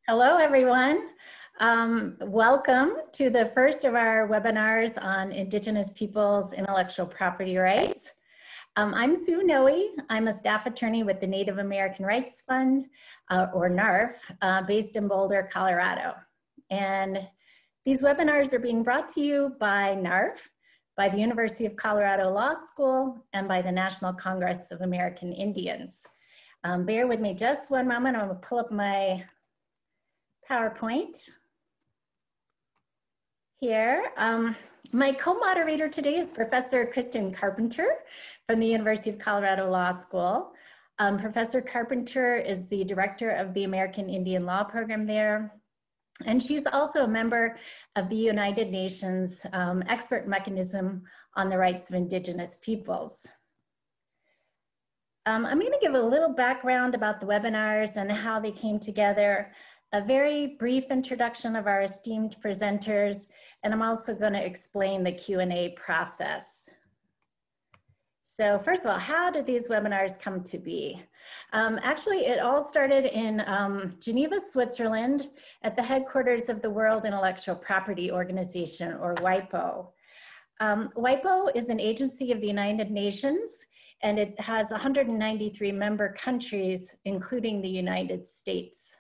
Hello, everyone. Welcome to the first of our webinars on Indigenous peoples' intellectual property rights. I'm Sue Noe. I'm a staff attorney with the Native American Rights Fund, or NARF, based in Boulder, Colorado. And these webinars are being brought to you by NARF, by the University of Colorado Law School, and by the National Congress of American Indians. Bear with me just one moment. I'm going to pull up my PowerPoint here. My co-moderator today is Professor Kristen Carpenter from the University of Colorado Law School. Professor Carpenter is the director of the American Indian Law Program there, and she's also a member of the United Nations Expert Mechanism on the Rights of Indigenous Peoples. I'm going to give a little background about the webinars and how they came together, a very brief introduction of our esteemed presenters, and I'm also going to explain the Q&A process. So first of all, how did these webinars come to be? Actually, it all started in Geneva, Switzerland, at the headquarters of the World Intellectual Property Organization, or WIPO. WIPO is an agency of the United Nations, and it has 193 member countries, including the United States.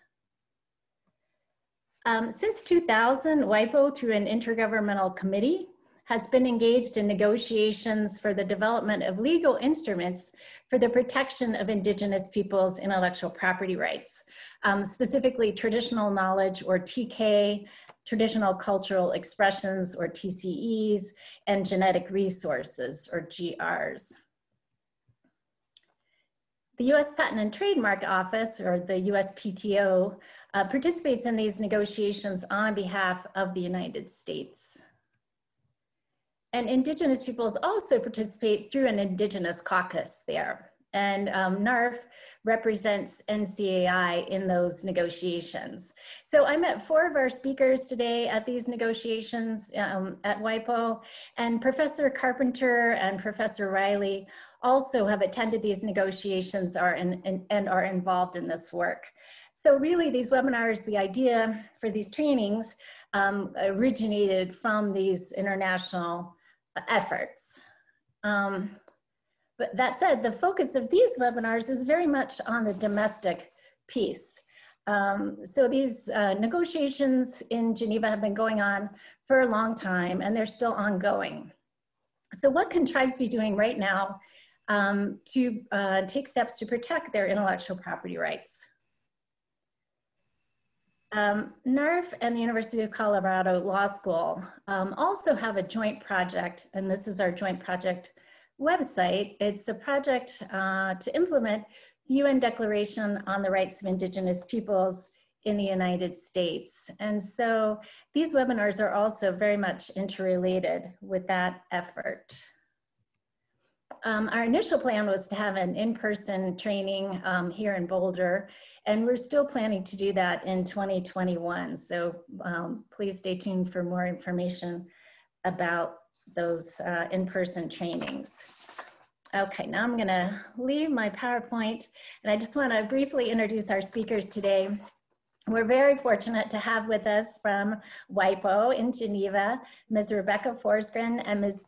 Since 2000, WIPO, through an Intergovernmental Committee, has been engaged in negotiations for the development of legal instruments for the protection of Indigenous peoples' intellectual property rights, specifically traditional knowledge, or TK, traditional cultural expressions, or TCEs, and genetic resources, or GRs. The U.S. Patent and Trademark Office, or the USPTO, participates in these negotiations on behalf of the United States. And Indigenous peoples also participate through an Indigenous caucus there. And NARF represents NCAI in those negotiations. So I met 4 of our speakers today at these negotiations at WIPO, and Professor Carpenter and Professor Riley also have attended these negotiations and are involved in this work. So really these webinars, the idea for these trainings originated from these international efforts. But that said, the focus of these webinars is very much on the domestic piece. So these negotiations in Geneva have been going on for a long time, and they're still ongoing. So what can tribes be doing right now to take steps to protect their intellectual property rights? NARF and the University of Colorado Law School also have a joint project, and this is our joint project website. It's a project to implement the UN Declaration on the Rights of Indigenous Peoples in the United States. And so these webinars are also very much interrelated with that effort. Our initial plan was to have an in-person training here in Boulder, and we're still planning to do that in 2021. So please stay tuned for more information about those in-person trainings. Okay, now I'm gonna leave my PowerPoint, and I just wanna briefly introduce our speakers today. We're very fortunate to have with us from WIPO in Geneva, Ms. Rebecca Forsgren and Ms.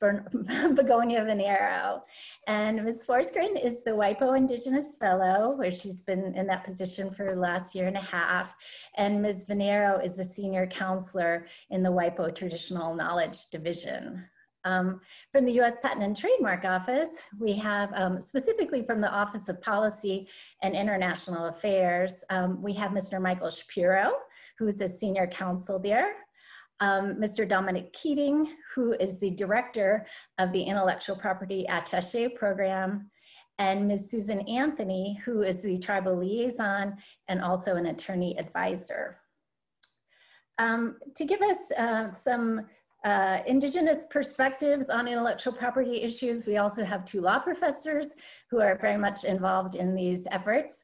Begonia Venero. And Ms. Forsgren is the WIPO Indigenous Fellow, where she's been in that position for the last 1.5 years. And Ms. Venero is the Senior Counselor in the WIPO Traditional Knowledge Division. From the U.S. Patent and Trademark Office, we have, specifically from the Office of Policy and International Affairs, we have Mr. Michael Shapiro, who's a senior counsel there, Mr. Dominic Keating, who is the director of the Intellectual Property Attaché Program, and Ms. Susan Anthony, who is the tribal liaison and also an attorney advisor. To give us some Indigenous perspectives on intellectual property issues, we also have 2 law professors who are very much involved in these efforts.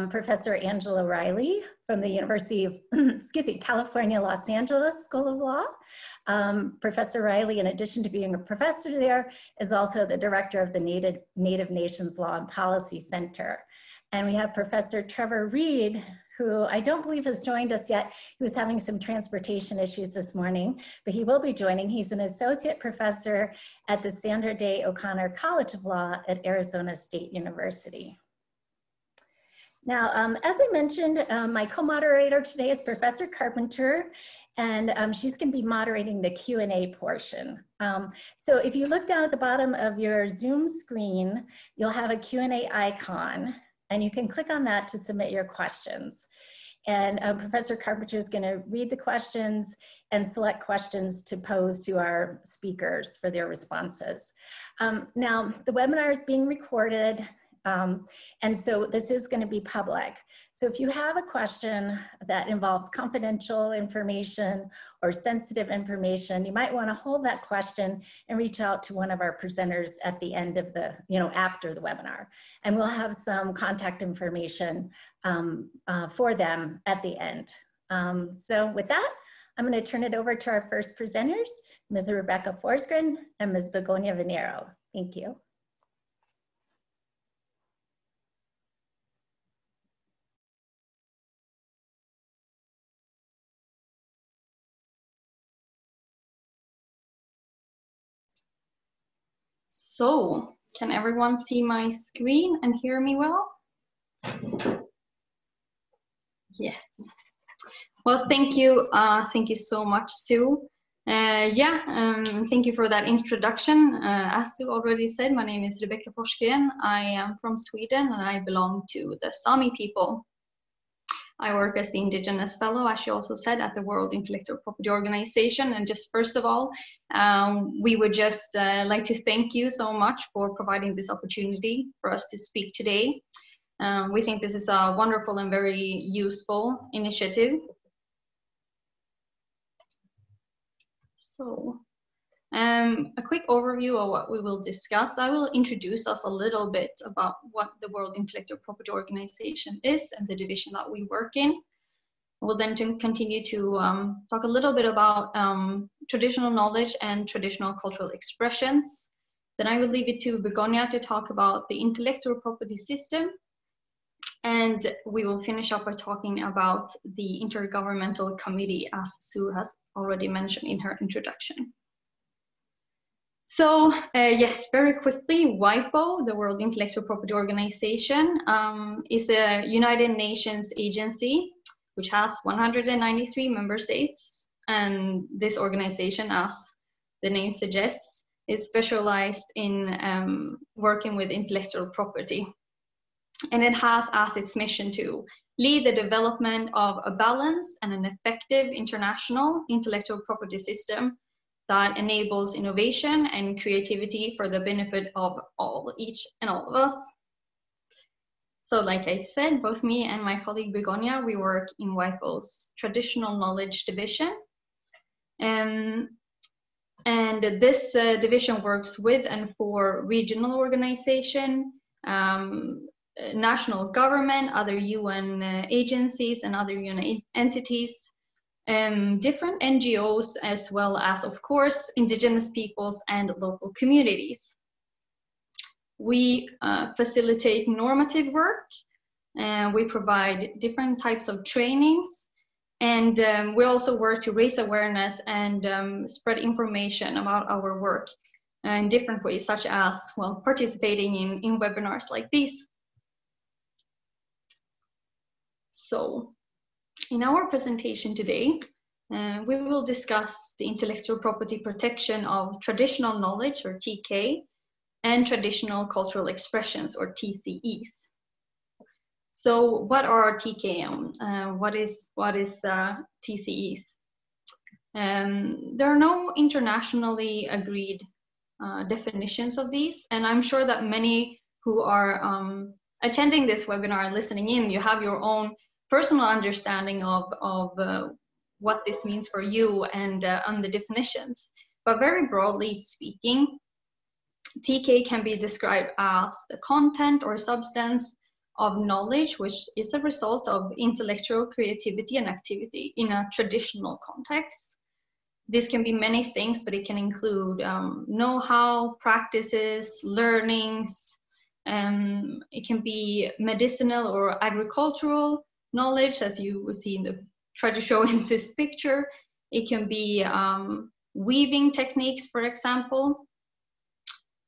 Professor Angela Riley from the University of California, Los Angeles School of Law. Professor Riley, in addition to being a professor there, is also the director of the Native Nations Law and Policy Center. And we have Professor Trevor Reed, who I don't believe has joined us yet. He was having some transportation issues this morning, but he will be joining. He's an associate professor at the Sandra Day O'Connor College of Law at Arizona State University. Now, as I mentioned, my co-moderator today is Professor Carpenter, and she's going to be moderating the Q&A portion. So if you look down at the bottom of your Zoom screen, you'll have a Q&A icon, and you can click on that to submit your questions. And Professor Carpenter is going to read the questions and select questions to pose to our speakers for their responses. Now, the webinar is being recorded. And so this is going to be public. So if you have a question that involves confidential information or sensitive information, you might want to hold that question and reach out to one of our presenters at the end of the, after the webinar. And we'll have some contact information for them at the end. So with that, I'm going to turn it over to our first presenters, Ms. Rebecca Forsgren and Ms. Begonia Venero. Thank you. So, can everyone see my screen and hear me well? Yes. Well, thank you so much, Sue. Thank you for that introduction. As Sue already said, my name is Rebecca Forsgren. I am from Sweden and I belong to the Sami people. I work as the Indigenous Fellow, as she also said, at the World Intellectual Property Organization. And just first of all, we would just like to thank you so much for providing this opportunity for us to speak today. We think this is a wonderful and very useful initiative. So, a quick overview of what we will discuss. I will introduce us a little bit about what the World Intellectual Property Organization is and the division that we work in. We'll then continue to talk a little bit about traditional knowledge and traditional cultural expressions. Then I will leave it to Begonia to talk about the intellectual property system. And we will finish up by talking about the Intergovernmental Committee, as Sue has already mentioned in her introduction. So yes, very quickly, WIPO, the World Intellectual Property Organization, is a United Nations agency which has 193 member states. And this organization, as the name suggests, is specialized in working with intellectual property. And it has as its mission to lead the development of a balanced and an effective international intellectual property system that enables innovation and creativity for the benefit of each and all of us. So like I said, both me and my colleague Begonia, we work in WIPO's Traditional Knowledge Division. And this division works with and for regional organization, national government, other UN agencies and other UN entities, different NGOs, as well as, of course, indigenous peoples and local communities. We facilitate normative work, and we provide different types of trainings, and we also work to raise awareness and spread information about our work in different ways, such as, well, participating in webinars like these. So, in our presentation today, we will discuss the intellectual property protection of traditional knowledge, or TK, and traditional cultural expressions, or TCEs. So what are TK? What is TCEs? There are no internationally agreed definitions of these, and I'm sure that many who are attending this webinar and listening in, you have your own personal understanding of what this means for you and on the definitions. But very broadly speaking, TK can be described as the content or substance of knowledge which is a result of intellectual creativity and activity in a traditional context. This can be many things, but it can include know-how, practices, learnings. It can be medicinal or agricultural, knowledge, as you will see in the, try to show in this picture. It can be weaving techniques, for example,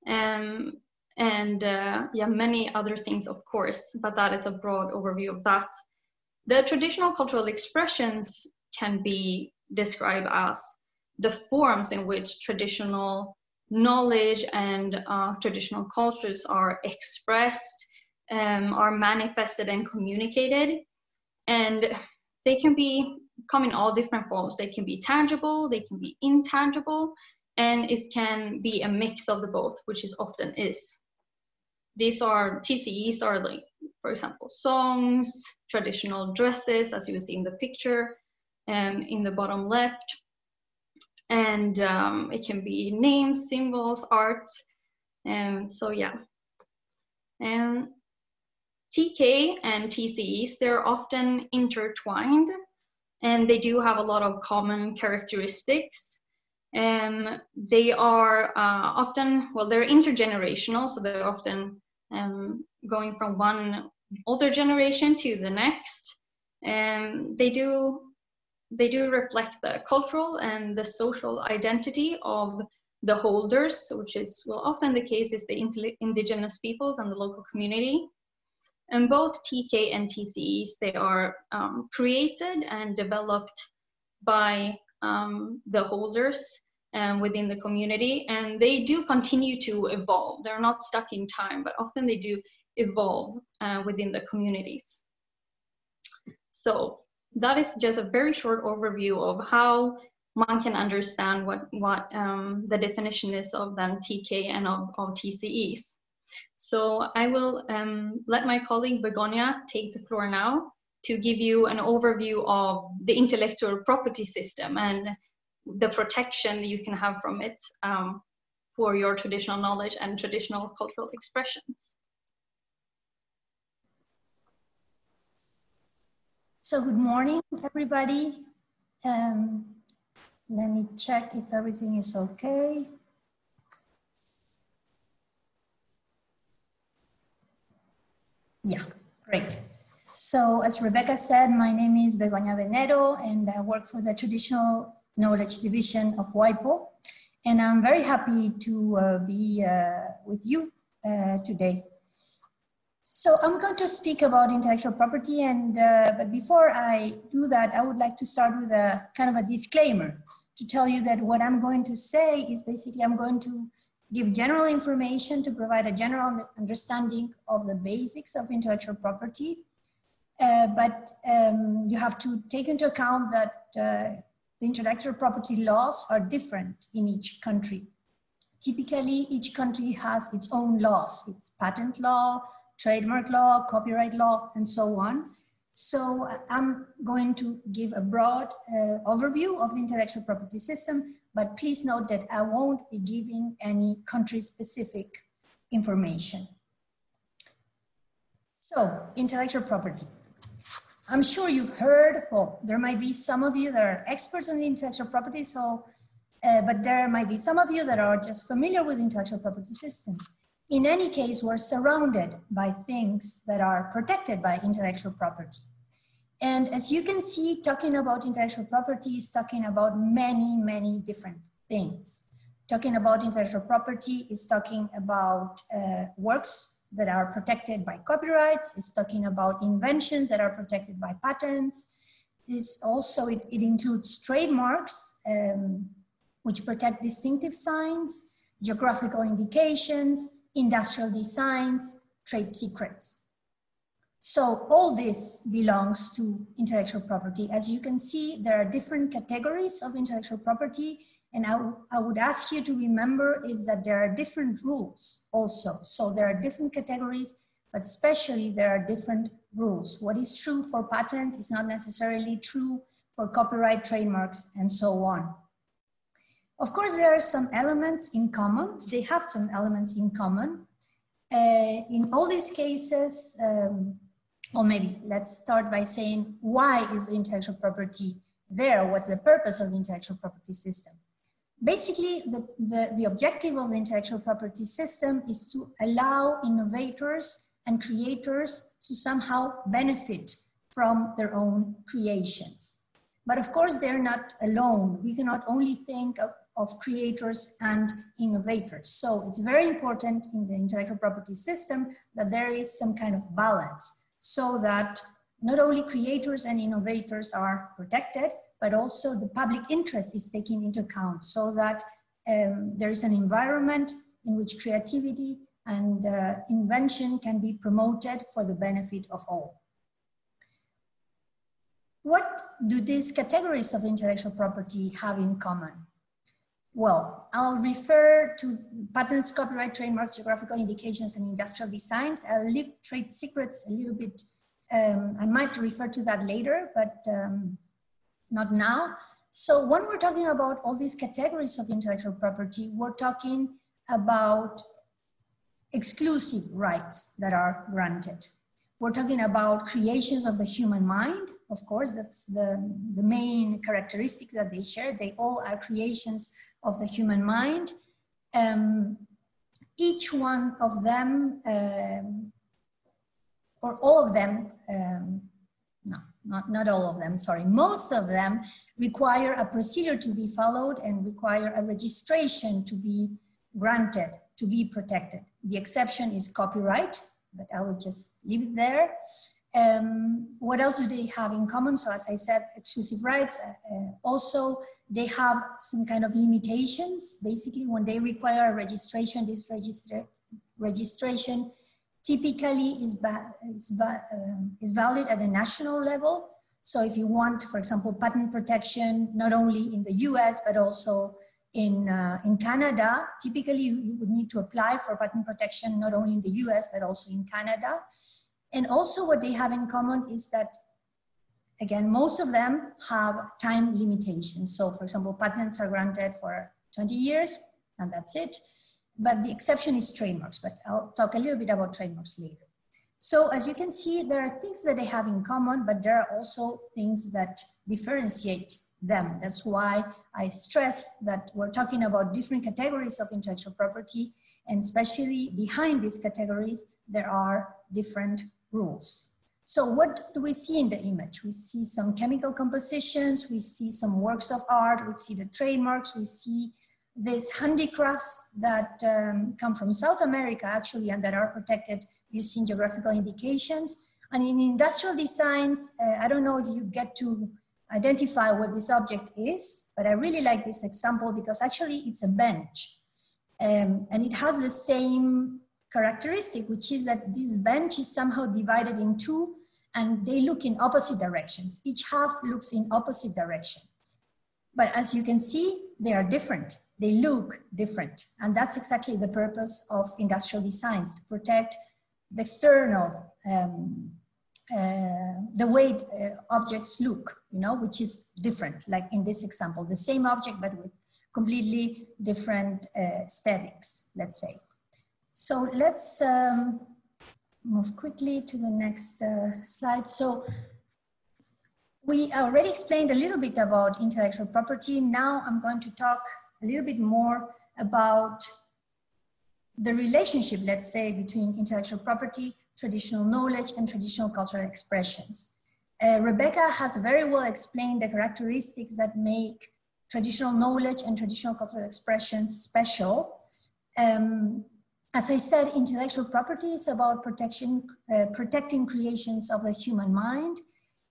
yeah, many other things, of course, but that is a broad overview of that. The traditional cultural expressions can be described as the forms in which traditional knowledge and traditional cultures are expressed, are manifested and communicated. And they can come in all different forms. They can be tangible, they can be intangible, and it can be a mix of the both, which is often is. These are, TCEs are like, for example, songs, traditional dresses, as you will see in the picture, in the bottom left. And it can be names, symbols, art. So yeah. TK and TCEs, they're often intertwined, and they do have a lot of common characteristics. They are often, well, they're intergenerational, so they're often going from one older generation to the next. They do reflect the cultural and the social identity of the holders, which is, well, often the case is the indigenous peoples and the local community. And both TK and TCEs, they are created and developed by the holders within the community, and they do continue to evolve. They're not stuck in time, but often they do evolve within the communities. So that is just a very short overview of how one can understand what the definition is of then TK and of TCEs. So I will let my colleague Begonia take the floor now to give you an overview of the intellectual property system and the protection that you can have from it for your traditional knowledge and traditional cultural expressions. So good morning, everybody. Let me check if everything is okay. Yeah, great. So as Rebecca said, my name is Begonia Venedo, and I work for the Traditional Knowledge Division of WIPO. And I'm very happy to be with you today. So I'm going to speak about intellectual property, and but before I do that, I would like to start with a kind of a disclaimer to tell you that what I'm going to say is basically I'm going to give general information to provide a general understanding of the basics of intellectual property, but you have to take into account that the intellectual property laws are different in each country. Typically, each country has its own laws, its patent law, trademark law, copyright law, and so on. So I'm going to give a broad overview of the intellectual property system, but please note that I won't be giving any country-specific information. So, intellectual property. I'm sure you've heard, well, there might be some of you that are experts on intellectual property, so, but there might be some of you that are just familiar with the intellectual property system. In any case, we're surrounded by things that are protected by intellectual property. And as you can see, talking about intellectual property is talking about many, many different things. Talking about intellectual property is talking about works that are protected by copyrights. It's talking about inventions that are protected by patents. It's also, it includes trademarks, which protect distinctive signs, geographical indications, industrial designs, trade secrets. So all this belongs to intellectual property. As you can see, there are different categories of intellectual property, and I would ask you to remember is that there are different rules also. So there are different categories, but especially there are different rules. What is true for patents is not necessarily true for copyright, trademarks, and so on. Of course, there are some elements in common. They have some elements in common. In all these cases, or maybe let's start by saying, why is the intellectual property there? What's the purpose of the intellectual property system? Basically, the objective of the intellectual property system is to allow innovators and creators to somehow benefit from their own creations. But of course, they're not alone. We cannot only think of creators and innovators. So it's very important in the intellectual property system that there is some kind of balance so that not only creators and innovators are protected, but also the public interest is taken into account so that there is an environment in which creativity and invention can be promoted for the benefit of all. What do these categories of intellectual property have in common? Well, I'll refer to patents, copyright, trademarks, geographical indications, and industrial designs. I'll leave trade secrets a little bit. I might refer to that later, but not now. So when we're talking about all these categories of intellectual property, we're talking about exclusive rights that are granted. We're talking about creations of the human mind. Of course, that's the main characteristics that they share. They all are creations of the human mind. Each one of them, or all of them, no, not all of them, sorry. Most of them require a procedure to be followed and require a registration to be granted, to be protected. The exception is copyright, but I will just leave it there. What else do they have in common? So as I said, exclusive rights. Also, they have some kind of limitations. Basically, when they require a registration, this registration typically is valid at a national level. So if you want, for example, patent protection, not only in the US, but also in Canada, typically you would need to apply for patent protection, not only in the US, but also in Canada. And also what they have in common is that, again, most of them have time limitations. So for example, patents are granted for 20 years and that's it. But the exception is trademarks, but I'll talk a little bit about trademarks later. So as you can see, there are things that they have in common, but there are also things that differentiate them. That's why I stress that we're talking about different categories of intellectual property, and especially behind these categories, there are different rules. So what do we see in the image? We see some chemical compositions, we see some works of art, we see the trademarks, we see these handicrafts that come from South America actually, and that are protected using geographical indications. And in industrial designs, I don't know if you get to identify what this object is, but I really like this example because actually it's a bench. And it has the same characteristic, which is that this bench is somehow divided in two and they look in opposite directions. Each half looks in opposite direction. But as you can see, they are different. They look different. And that's exactly the purpose of industrial designs, to protect the external, the way objects look, you know, which is different, like in this example, the same object, but with completely different aesthetics, let's say. So let's move quickly to the next slide. So we already explained a little bit about intellectual property. Now I'm going to talk a little bit more about the relationship, let's say, between intellectual property, traditional knowledge, and traditional cultural expressions. Rebecca has very well explained the characteristics that make traditional knowledge and traditional cultural expressions special. As I said, intellectual property is about protecting creations of the human mind.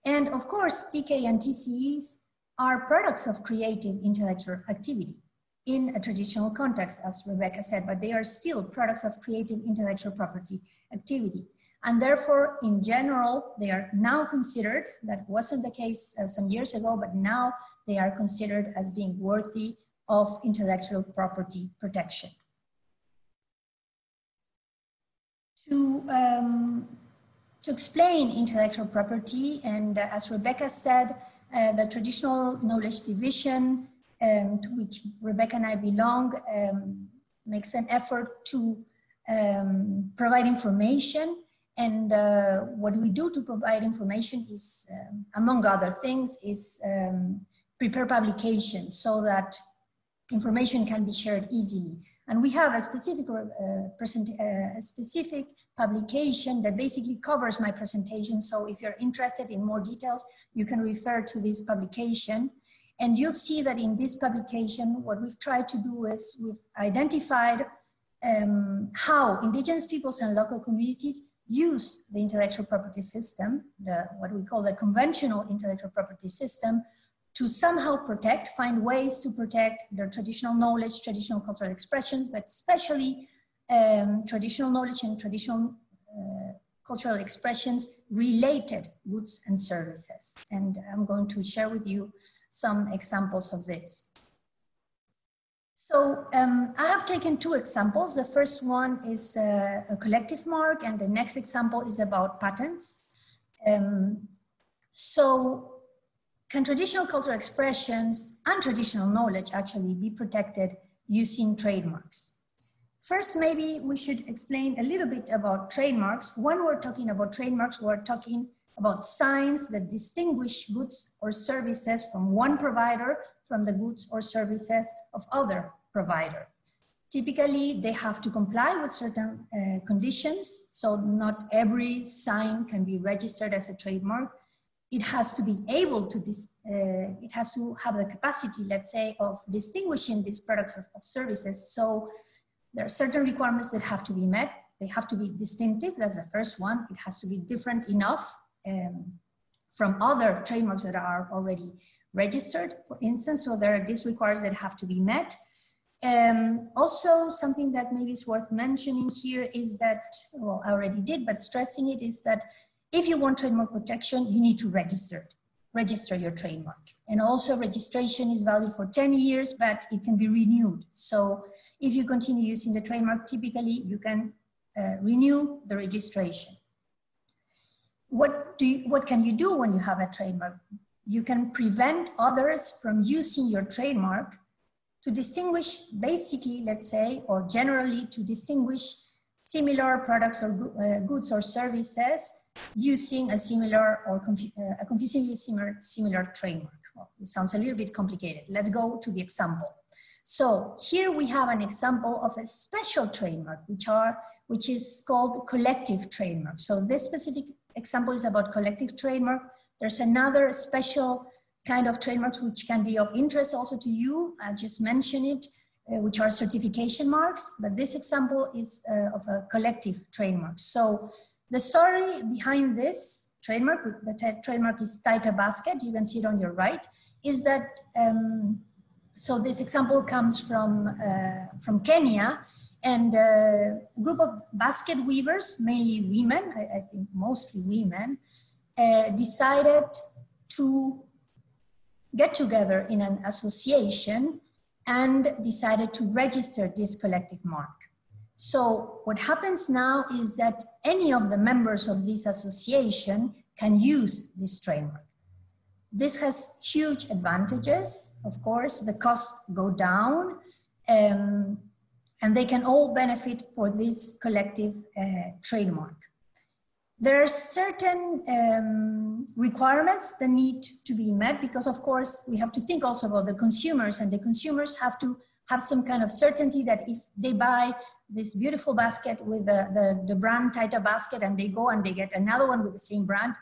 And of course, TK and TCEs are products of creative intellectual activity in a traditional context, as Rebecca said, but they are still products of creative intellectual property activity. And therefore, in general, they are now considered, that wasn't the case some years ago, but now they are considered as being worthy of intellectual property protection. To explain intellectual property, and as Rebecca said, the traditional knowledge division to which Rebecca and I belong makes an effort to provide information. And what we do to provide information is, among other things, is prepare publications so that information can be shared easily. And we have a specific, specific publication that basically covers my presentation. So if you're interested in more details, you can refer to this publication. And you'll see that in this publication, what we've tried to do is we've identified how Indigenous peoples and local communities use the intellectual property system, what we call the conventional intellectual property system, to somehow protect, find ways to protect their traditional knowledge, traditional cultural expressions, but especially traditional knowledge and traditional cultural expressions related goods and services. And I'm going to share with you some examples of this. So I have taken two examples. The first one is a collective mark, and the next example is about patents. So can traditional cultural expressions and traditional knowledge actually be protected using trademarks? First, maybe we should explain a little bit about trademarks. When we're talking about trademarks, we're talking about signs that distinguish goods or services from one provider from the goods or services of other provider. Typically, they have to comply with certain conditions. So not every sign can be registered as a trademark. It has to be able to, it has to have the capacity, let's say, of distinguishing these products or services. So there are certain requirements that have to be met. They have to be distinctive, that's the first one. It has to be different enough from other trademarks that are already registered, for instance. So this requires that have to be met. Also, something that maybe is worth mentioning here is that, well, I already did, but stressing it is that if you want trademark protection, you need to register your trademark. And also registration is valid for 10 years, but it can be renewed. So if you continue using the trademark, typically you can renew the registration. What can you do when you have a trademark? You can prevent others from using your trademark to distinguish, basically, let's say, or generally to distinguish similar products or goods or services using a similar or a confusingly similar trademark. Well, it sounds a little bit complicated. Let's go to the example. So here we have an example of a special trademark, which is called collective trademark. So this specific example is about collective trademark. There's another special kind of trademarks which can be of interest also to you. I just mentioned it, which are certification marks, but this example is of a collective trademark. So the story behind this trademark, the trademark is Taita basket, you can see it on your right, is that, so this example comes from Kenya, and a group of basket weavers, mainly women, I think mostly women, decided to get together in an association and decided to register this collective mark. So what happens now is that any of the members of this association can use this trademark. This has huge advantages. Of course, the costs go down, and they can all benefit for this collective trademark. There are certain requirements that need to be met because, of course, we have to think also about the consumers, and the consumers have to have some kind of certainty that if they buy this beautiful basket with the brand Taita basket and they go and they get another one with the same brand,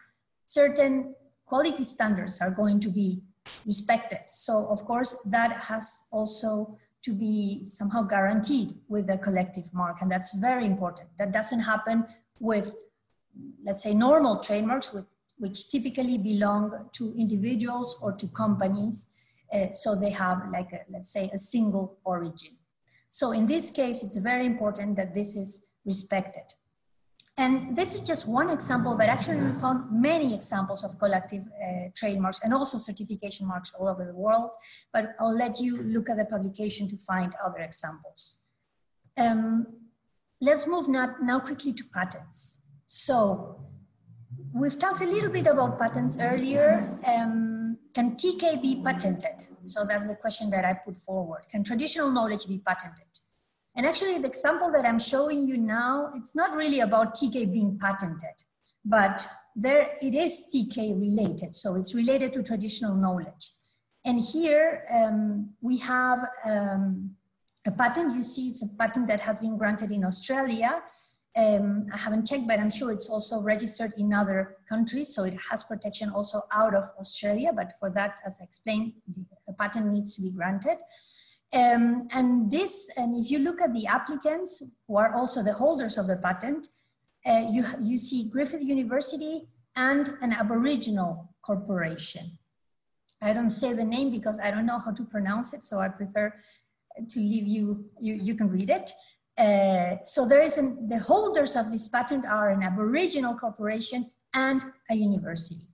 certain quality standards are going to be respected. So, of course, that has also to be somehow guaranteed with the collective mark, and that's very important. That doesn't happen with, let's say, normal trademarks, which typically belong to individuals or to companies. So they have, like, let's say, a single origin. So in this case, it's very important that this is respected. And this is just one example, but actually we found many examples of collective trademarks and also certification marks all over the world. But I'll let you look at the publication to find other examples. Let's move now quickly to patents. So we've talked a little bit about patents earlier. Can TK be patented? So that's the question that I put forward. Can traditional knowledge be patented? And actually the example that I'm showing you now, it's not really about TK being patented, but it is TK related. So it's related to traditional knowledge. And here we have a patent, you see it's a patent that has been granted in Australia. I haven't checked, but I'm sure it's also registered in other countries, so it has protection also out of Australia, but for that, as I explained, the patent needs to be granted. And if you look at the applicants, who are also the holders of the patent, you see Griffith University and an Aboriginal corporation. I don't say the name because I don't know how to pronounce it, so I prefer to leave you can read it. So there is the holders of this patent are an Aboriginal corporation and a university.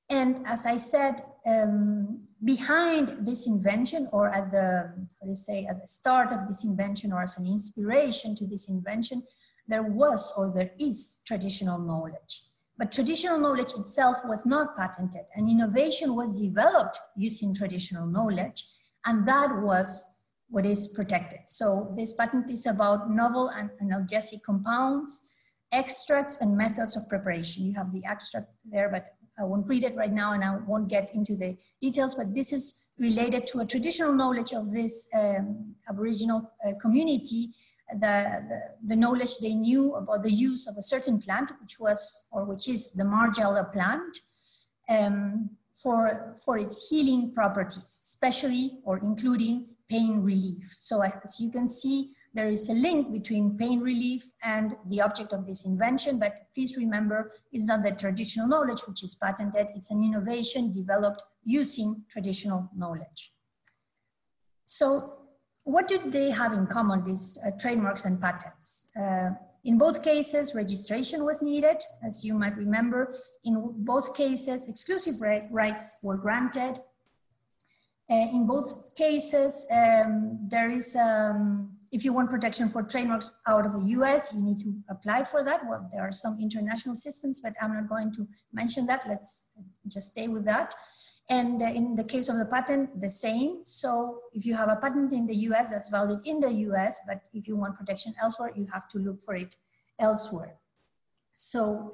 And as I said, behind this invention, or at the, at the start of this invention, or as an inspiration to this invention, there was, or there is, traditional knowledge. But traditional knowledge itself was not patented. An innovation was developed using traditional knowledge, and that was what is protected. So this patent is about novel and analgesic compounds, extracts, and methods of preparation. You have the extract there, but I won't read it right now and I won't get into the details, but this is related to a traditional knowledge of this Aboriginal community, the knowledge they knew about the use of a certain plant, which is the margella plant, for its healing properties, especially or including pain relief. So as you can see, there is a link between pain relief and the object of this invention, but please remember, it's not the traditional knowledge which is patented, it's an innovation developed using traditional knowledge. So what do they have in common, these trademarks and patents? In both cases, registration was needed, as you might remember. In both cases, exclusive rights were granted. In both cases, there is, if you want protection for trademarks out of the US, you need to apply for that. Well, there are some international systems, but I'm not going to mention that. Let's just stay with that. And in the case of the patent, the same. So if you have a patent in the US, that's valid in the US, but if you want protection elsewhere, you have to look for it elsewhere. So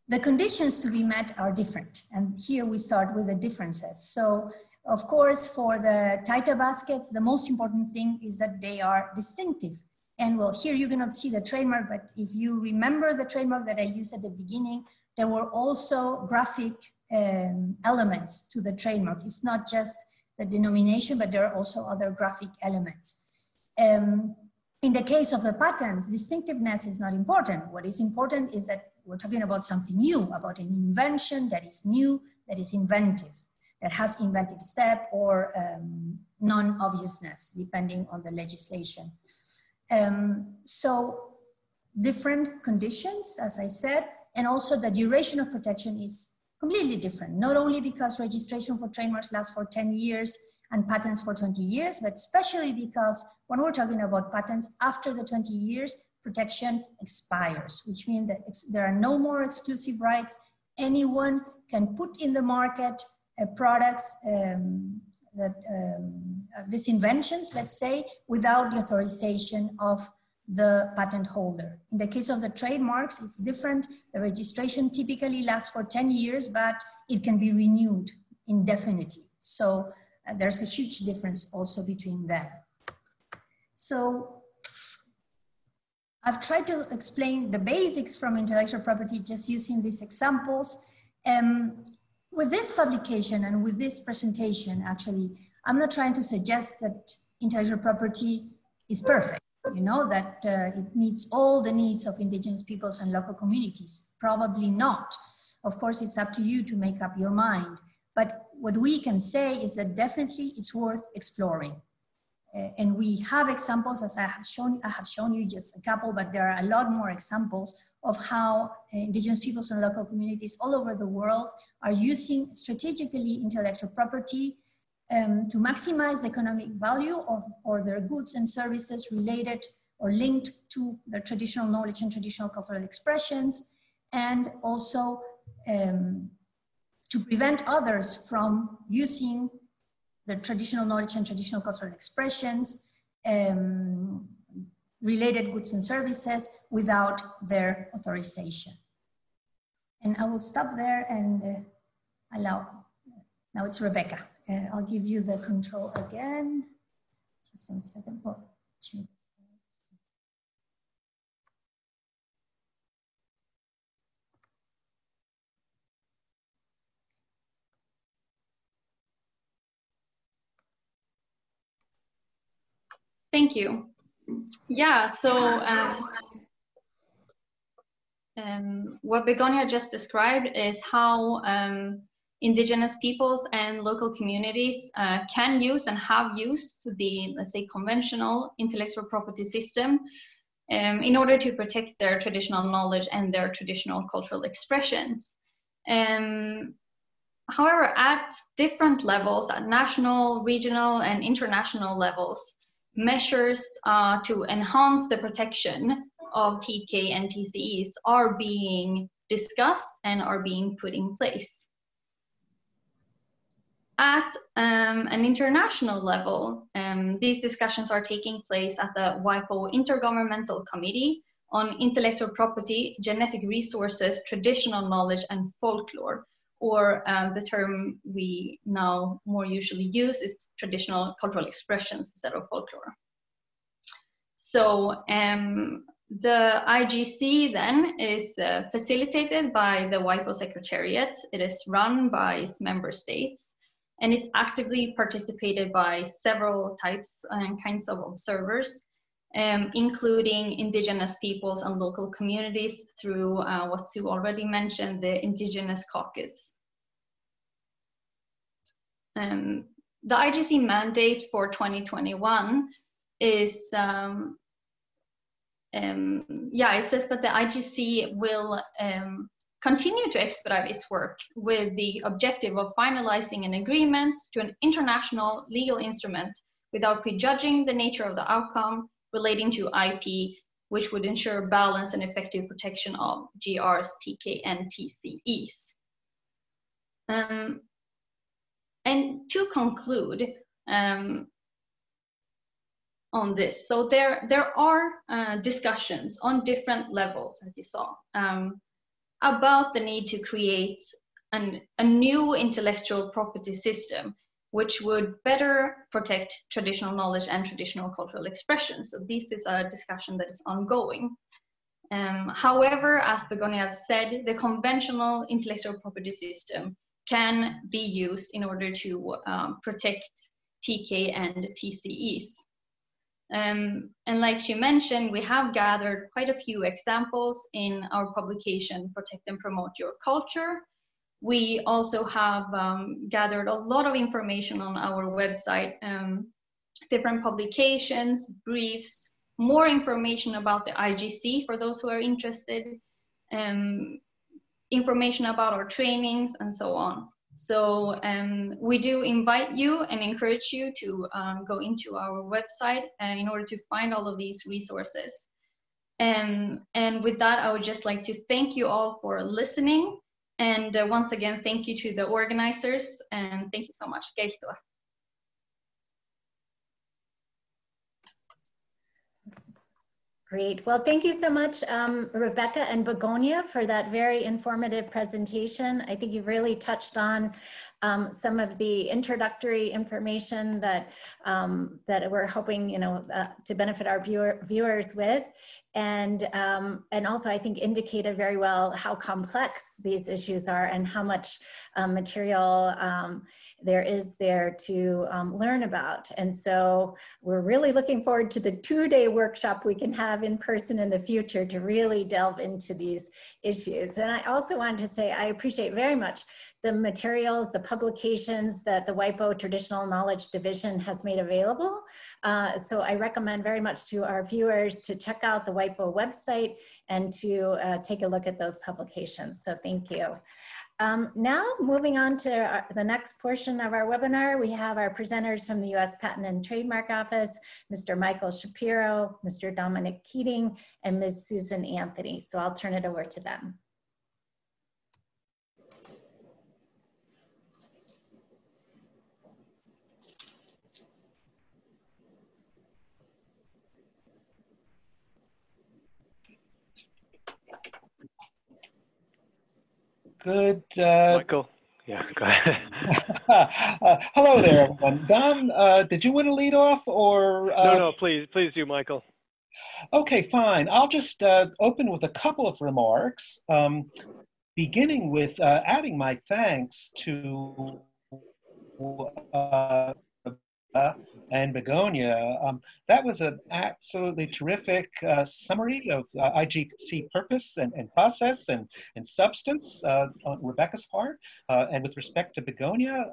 the conditions to be met are different. And here we start with the differences. So of course, for the Taita baskets, the most important thing is that they are distinctive. And well, here you cannot see the trademark, but if you remember the trademark that I used at the beginning, there were also graphic elements to the trademark. It's not just the denomination, but there are also other graphic elements. In the case of the patents, distinctiveness is not important. What is important is that we're talking about something new, about an invention that is new, that is inventive, that has inventive step or non-obviousness, depending on the legislation. So different conditions, as I said, and also the duration of protection is completely different, not only because registration for trademarks lasts for 10 years and patents for 20 years, but especially because when we're talking about patents, after the 20 years, protection expires, which means that there are no more exclusive rights. Anyone can put in the market products, these inventions, let's say, without the authorization of the patent holder. In the case of the trademarks, it's different. The registration typically lasts for 10 years, but it can be renewed indefinitely. So there's a huge difference also between them. So I've tried to explain the basics from intellectual property just using these examples. With this publication and with this presentation, actually, I'm not trying to suggest that intellectual property is perfect, you know, that it meets all the needs of indigenous peoples and local communities. Probably not. Of course, it's up to you to make up your mind. But what we can say is that definitely it's worth exploring. And we have examples, as I have shown you just a couple, but there are a lot more examples of how indigenous peoples and local communities all over the world are using strategically intellectual property to maximize the economic value of their goods and services related or linked to their traditional knowledge and traditional cultural expressions, and also to prevent others from using the traditional knowledge and traditional cultural expressions, related goods and services without their authorization. And I will stop there and allow, now it's Rebecca. I'll give you the control again. Just 1 second. Oh, change. Thank you. Yeah, so what Begonia just described is how Indigenous peoples and local communities can use and have used the, let's say, conventional intellectual property system in order to protect their traditional knowledge and their traditional cultural expressions. However, at different levels, at national, regional, and international levels, measures to enhance the protection of TK and TCEs are being discussed and are being put in place. At an international level, these discussions are taking place at the WIPO Intergovernmental Committee on Intellectual Property, Genetic Resources, Traditional Knowledge, and Folklore, or the term we now more usually use is traditional cultural expressions instead of folklore. So the IGC then is facilitated by the WIPO Secretariat. It is run by its member states and is actively participated by several types and kinds of observers, including Indigenous peoples and local communities through what Sue already mentioned, the Indigenous Caucus. The IGC mandate for 2021 is, it says that the IGC will continue to expedite its work with the objective of finalizing an agreement to an international legal instrument without prejudging the nature of the outcome relating to IP, which would ensure balance and effective protection of GRs, TK, and TCEs. And to conclude on this, so there are discussions on different levels, as you saw, about the need to create a new intellectual property system which would better protect traditional knowledge and traditional cultural expressions. So this is a discussion that is ongoing. However, as Begonia said, the conventional intellectual property system can be used in order to protect TK and TCEs. And like she mentioned, we have gathered quite a few examples in our publication, Protect and Promote Your Culture. We also have gathered a lot of information on our website, different publications, briefs, more information about the IGC for those who are interested, information about our trainings, and so on. So we do invite you and encourage you to go into our website in order to find all of these resources. And with that, I would just like to thank you all for listening. And once again, thank you to the organizers, and thank you so much. Keihtoa. Great. Well, thank you so much, Rebecca and Begonia, for that very informative presentation. I think you've really touched on some of the introductory information that we're hoping, to benefit our viewers with, and also I think indicated very well how complex these issues are and how much material there is there to learn about. And so we're really looking forward to the 2-day workshop we can have in person in the future to really delve into these issues. And I also wanted to say I appreciate very much the materials, the publications that the WIPO Traditional Knowledge Division has made available. So I recommend very much to our viewers to check out the WIPO website and to take a look at those publications. So thank you. Now moving on to the next portion of our webinar, we have our presenters from the U.S. Patent and Trademark Office, Mr. Michael Shapiro, Mr. Dominic Keating, and Ms. Susan Anthony. So I'll turn it over to them. Good. Michael, Yeah, go ahead. Hello there, everyone. Dom, did you want to lead off or? No, please do, Michael. Okay, fine. I'll just open with a couple of remarks, beginning with adding my thanks to and Begonia. That was an absolutely terrific summary of IGC purpose and process and substance on Rebecca's part. And with respect to Begonia,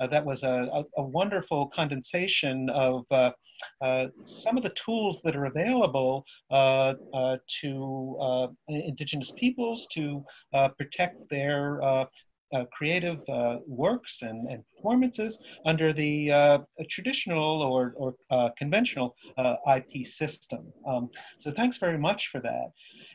that was a wonderful condensation of some of the tools that are available to Indigenous peoples to protect their creative works and performances under the traditional or conventional IP system. So thanks very much for that.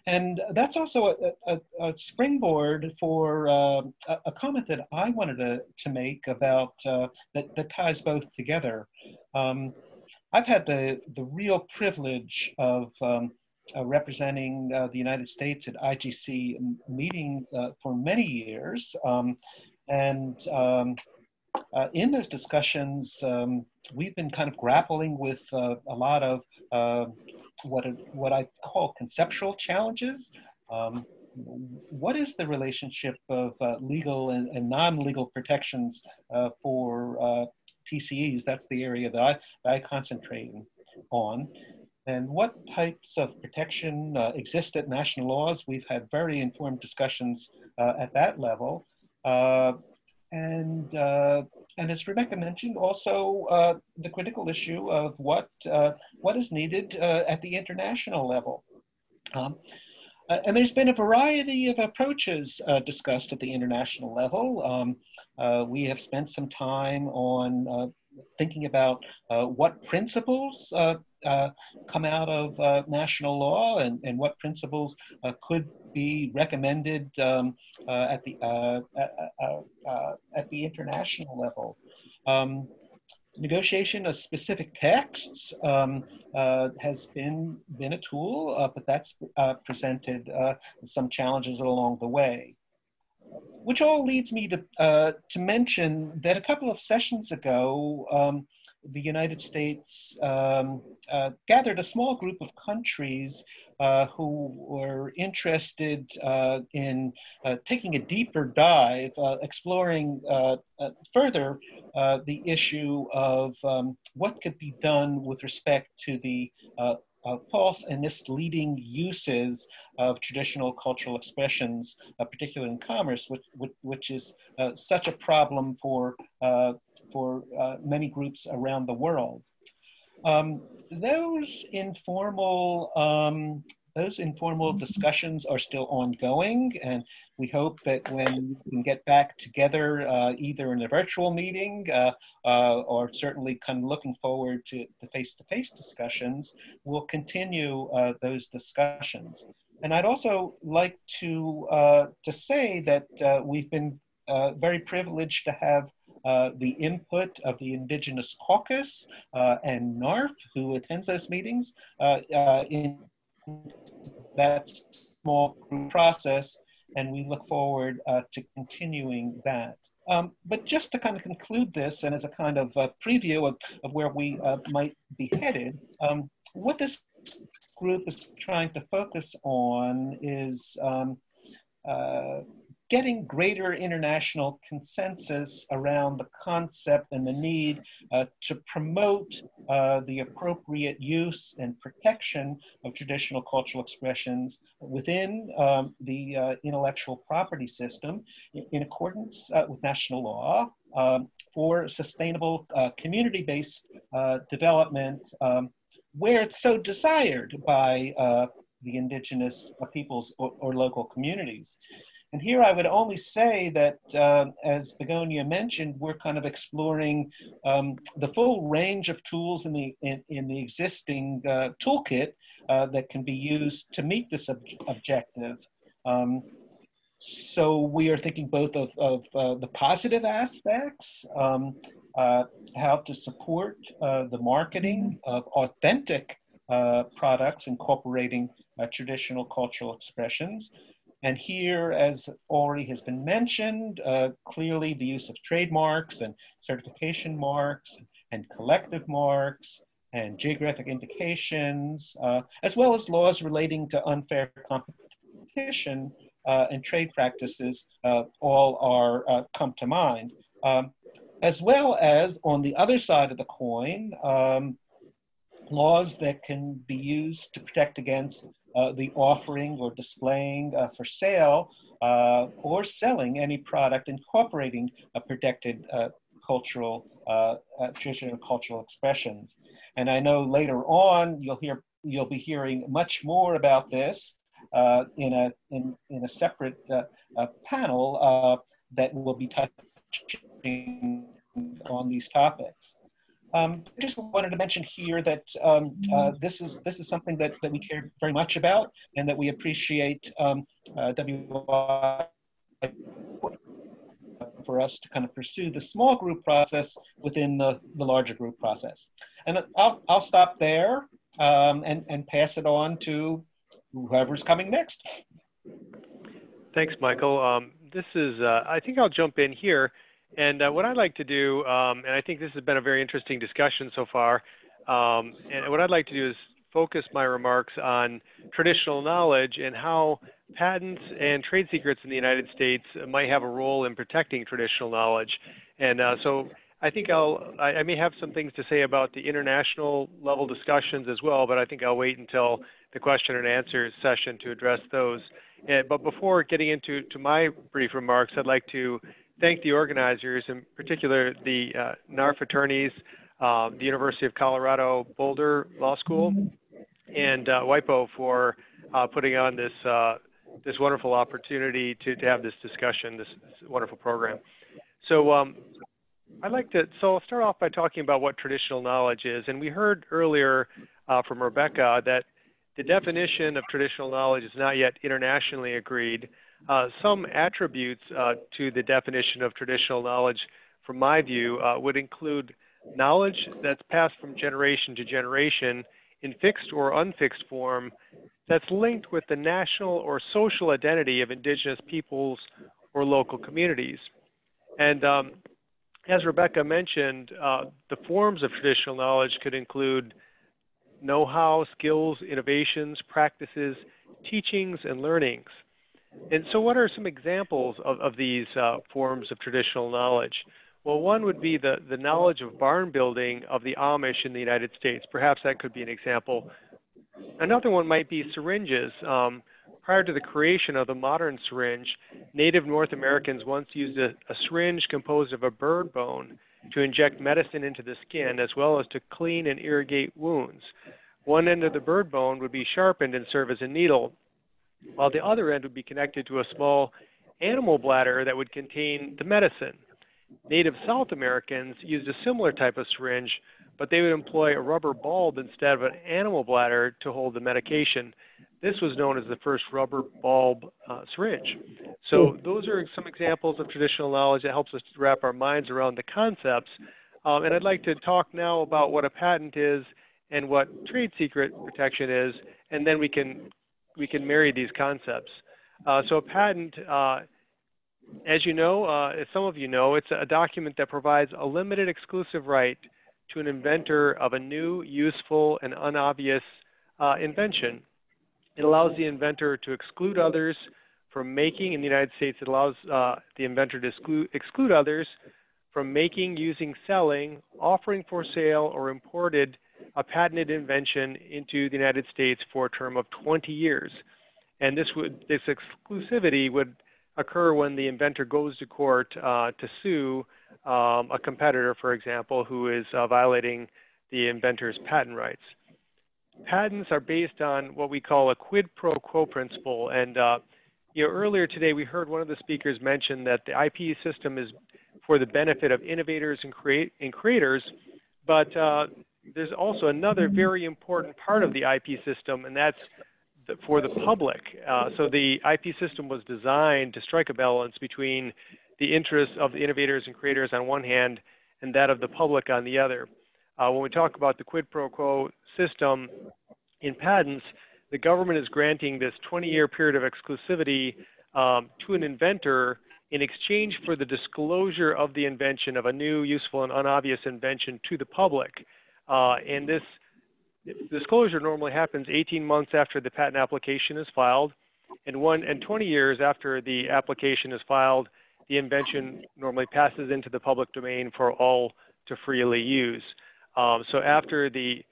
And that's also a springboard for a comment that I wanted to make about that ties both together. I've had the real privilege of representing the United States at IGC meetings for many years. And in those discussions, we've been kind of grappling with a lot of what I call conceptual challenges. What is the relationship of legal and non-legal protections for TCEs? That's the area that I concentrate on. And what types of protection exist at national laws? We've had very informed discussions at that level. And as Rebecca mentioned, also the critical issue of what is needed at the international level. And there's been a variety of approaches discussed at the international level. We have spent some time on thinking about what principles come out of national law and what principles could be recommended at the international level. Negotiation of specific texts has been a tool, but that's presented some challenges along the way. Which all leads me to mention that a couple of sessions ago, the United States gathered a small group of countries who were interested in taking a deeper dive, exploring further the issue of what could be done with respect to the false and misleading uses of traditional cultural expressions, particularly in commerce, which is such a problem for many groups around the world. Those informal discussions are still ongoing, and we hope that when we can get back together, either in a virtual meeting or certainly kind of looking forward to the face-to-face discussions, we'll continue those discussions. And I'd also like to say that we've been very privileged to have the input of the Indigenous Caucus and NARF, who attends those meetings, in that small group process, and we look forward to continuing that. But just to kind of conclude this, and as a kind of preview of where we might be headed, what this group is trying to focus on is getting greater international consensus around the concept and the need to promote the appropriate use and protection of traditional cultural expressions within the intellectual property system in accordance with national law for sustainable community-based development where it's so desired by the Indigenous peoples or local communities. And here I would only say that, as Begonia mentioned, we're kind of exploring the full range of tools in the existing toolkit that can be used to meet this objective. So we are thinking both of the positive aspects, how to support the marketing of authentic products incorporating traditional cultural expressions, And here, as already has been mentioned, clearly the use of trademarks and certification marks and collective marks and geographic indications, as well as laws relating to unfair competition and trade practices, all are come to mind. As well as, on the other side of the coin, laws that can be used to protect against the offering or displaying for sale or selling any product incorporating a protected cultural, traditional cultural expressions. And I know later on you'll be hearing much more about this in a separate panel that will be touching on these topics. I just wanted to mention here that this is something that we care very much about, and that we appreciate WI for us to kind of pursue the small group process within the larger group process. And I'll stop there and pass it on to whoever's coming next. Thanks, Michael. This is, I think I'll jump in here. And what I'd like to do, and I think this has been a very interesting discussion so far, and what I'd like to do is focus my remarks on traditional knowledge and how patents and trade secrets in the United States might have a role in protecting traditional knowledge. And so I think I may have some things to say about the international level discussions as well, but I think I'll wait until the question and answer session to address those. But before getting into my brief remarks, I'd like to thank the organizers, in particular the NARF attorneys, the University of Colorado Boulder Law School, and WIPO for putting on this this wonderful opportunity to have this discussion, this wonderful program. So I'll start off by talking about what traditional knowledge is. And we heard earlier from Rebecca that the definition of traditional knowledge is not yet internationally agreed. Some attributes to the definition of traditional knowledge, from my view, would include knowledge that's passed from generation to generation in fixed or unfixed form that's linked with the national or social identity of indigenous peoples or local communities. And as Rebecca mentioned, the forms of traditional knowledge could include know-how, skills, innovations, practices, teachings, and learnings. And so what are some examples of these forms of traditional knowledge? Well, one would be the knowledge of barn building of the Amish in the United States. Perhaps that could be an example. Another one might be syringes. Prior to the creation of the modern syringe, Native North Americans once used a syringe composed of a bird bone to inject medicine into the skin, as well as to clean and irrigate wounds. One end of the bird bone would be sharpened and serve as a needle, while the other end would be connected to a small animal bladder that would contain the medicine. Native South Americans used a similar type of syringe, but they would employ a rubber bulb instead of an animal bladder to hold the medication. This was known as the first rubber bulb syringe. So those are some examples of traditional knowledge that helps us to wrap our minds around the concepts. And I'd like to talk now about what a patent is and what trade secret protection is, and then we can marry these concepts. So a patent, as you know, as some of you know, it's a document that provides a limited exclusive right to an inventor of a new, useful, and unobvious invention. It allows the inventor to exclude others from making, in the United States, it allows the inventor to exclude others from making, using, selling, offering for sale, or imported a patented invention into the United States for a term of 20 years. And this exclusivity would occur when the inventor goes to court to sue a competitor, for example, who is violating the inventor's patent rights. Patents are based on what we call a quid pro quo principle. And earlier today, we heard one of the speakers mention that the IP system is for the benefit of innovators and creators, but there's also another very important part of the IP system, and that's for the public. So the IP system was designed to strike a balance between the interests of the innovators and creators on one hand and that of the public on the other. When we talk about the quid pro quo system in patents, the government is granting this 20-year period of exclusivity to an inventor in exchange for the disclosure of the invention of a new, useful, and unobvious invention to the public. And this disclosure normally happens 18 months after the patent application is filed, and 20 years after the application is filed, the invention normally passes into the public domain for all to freely use. So after the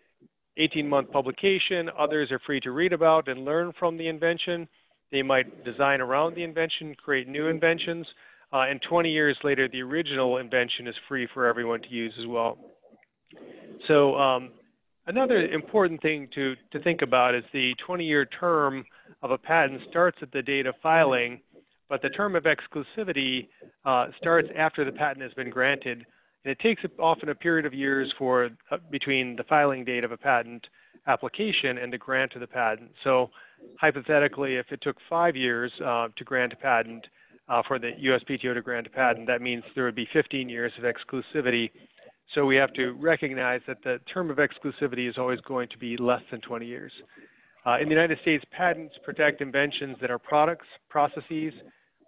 18-month publication, others are free to read about and learn from the invention. They might design around the invention, create new inventions, and 20 years later, the original invention is free for everyone to use as well. So another important thing to think about is the 20-year term of a patent starts at the date of filing, but the term of exclusivity starts after the patent has been granted. And it takes often a period of years for between the filing date of a patent application and the grant of the patent. So hypothetically, if it took 5 years to grant a patent, for the USPTO to grant a patent, that means there would be 15 years of exclusivity. So we have to recognize that the term of exclusivity is always going to be less than 20 years. In the United States, patents protect inventions that are products, processes,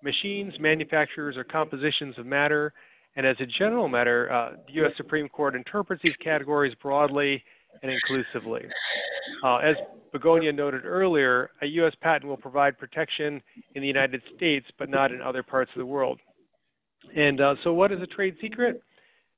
machines, manufacturers, or compositions of matter. And as a general matter, the U.S. Supreme Court interprets these categories broadly and inclusively. As Begonia noted earlier, a U.S. patent will provide protection in the United States, but not in other parts of the world. And so what is a trade secret?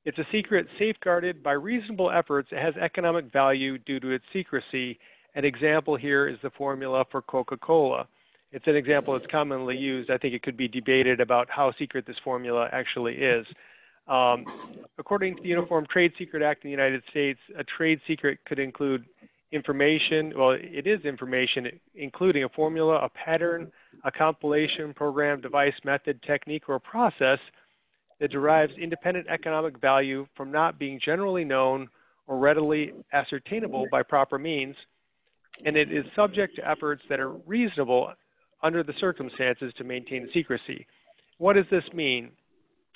It's a secret safeguarded by reasonable efforts. It has economic value due to its secrecy. An example here is the formula for Coca-Cola. It's an example that's commonly used. I think it could be debated about how secret this formula actually is. According to the Uniform Trade Secret Act in the United States, a trade secret could include information, well, it is information, including a formula, a pattern, a compilation, program, device, method, technique, or process that derives independent economic value from not being generally known or readily ascertainable by proper means, and it is subject to efforts that are reasonable under the circumstances to maintain secrecy. What does this mean?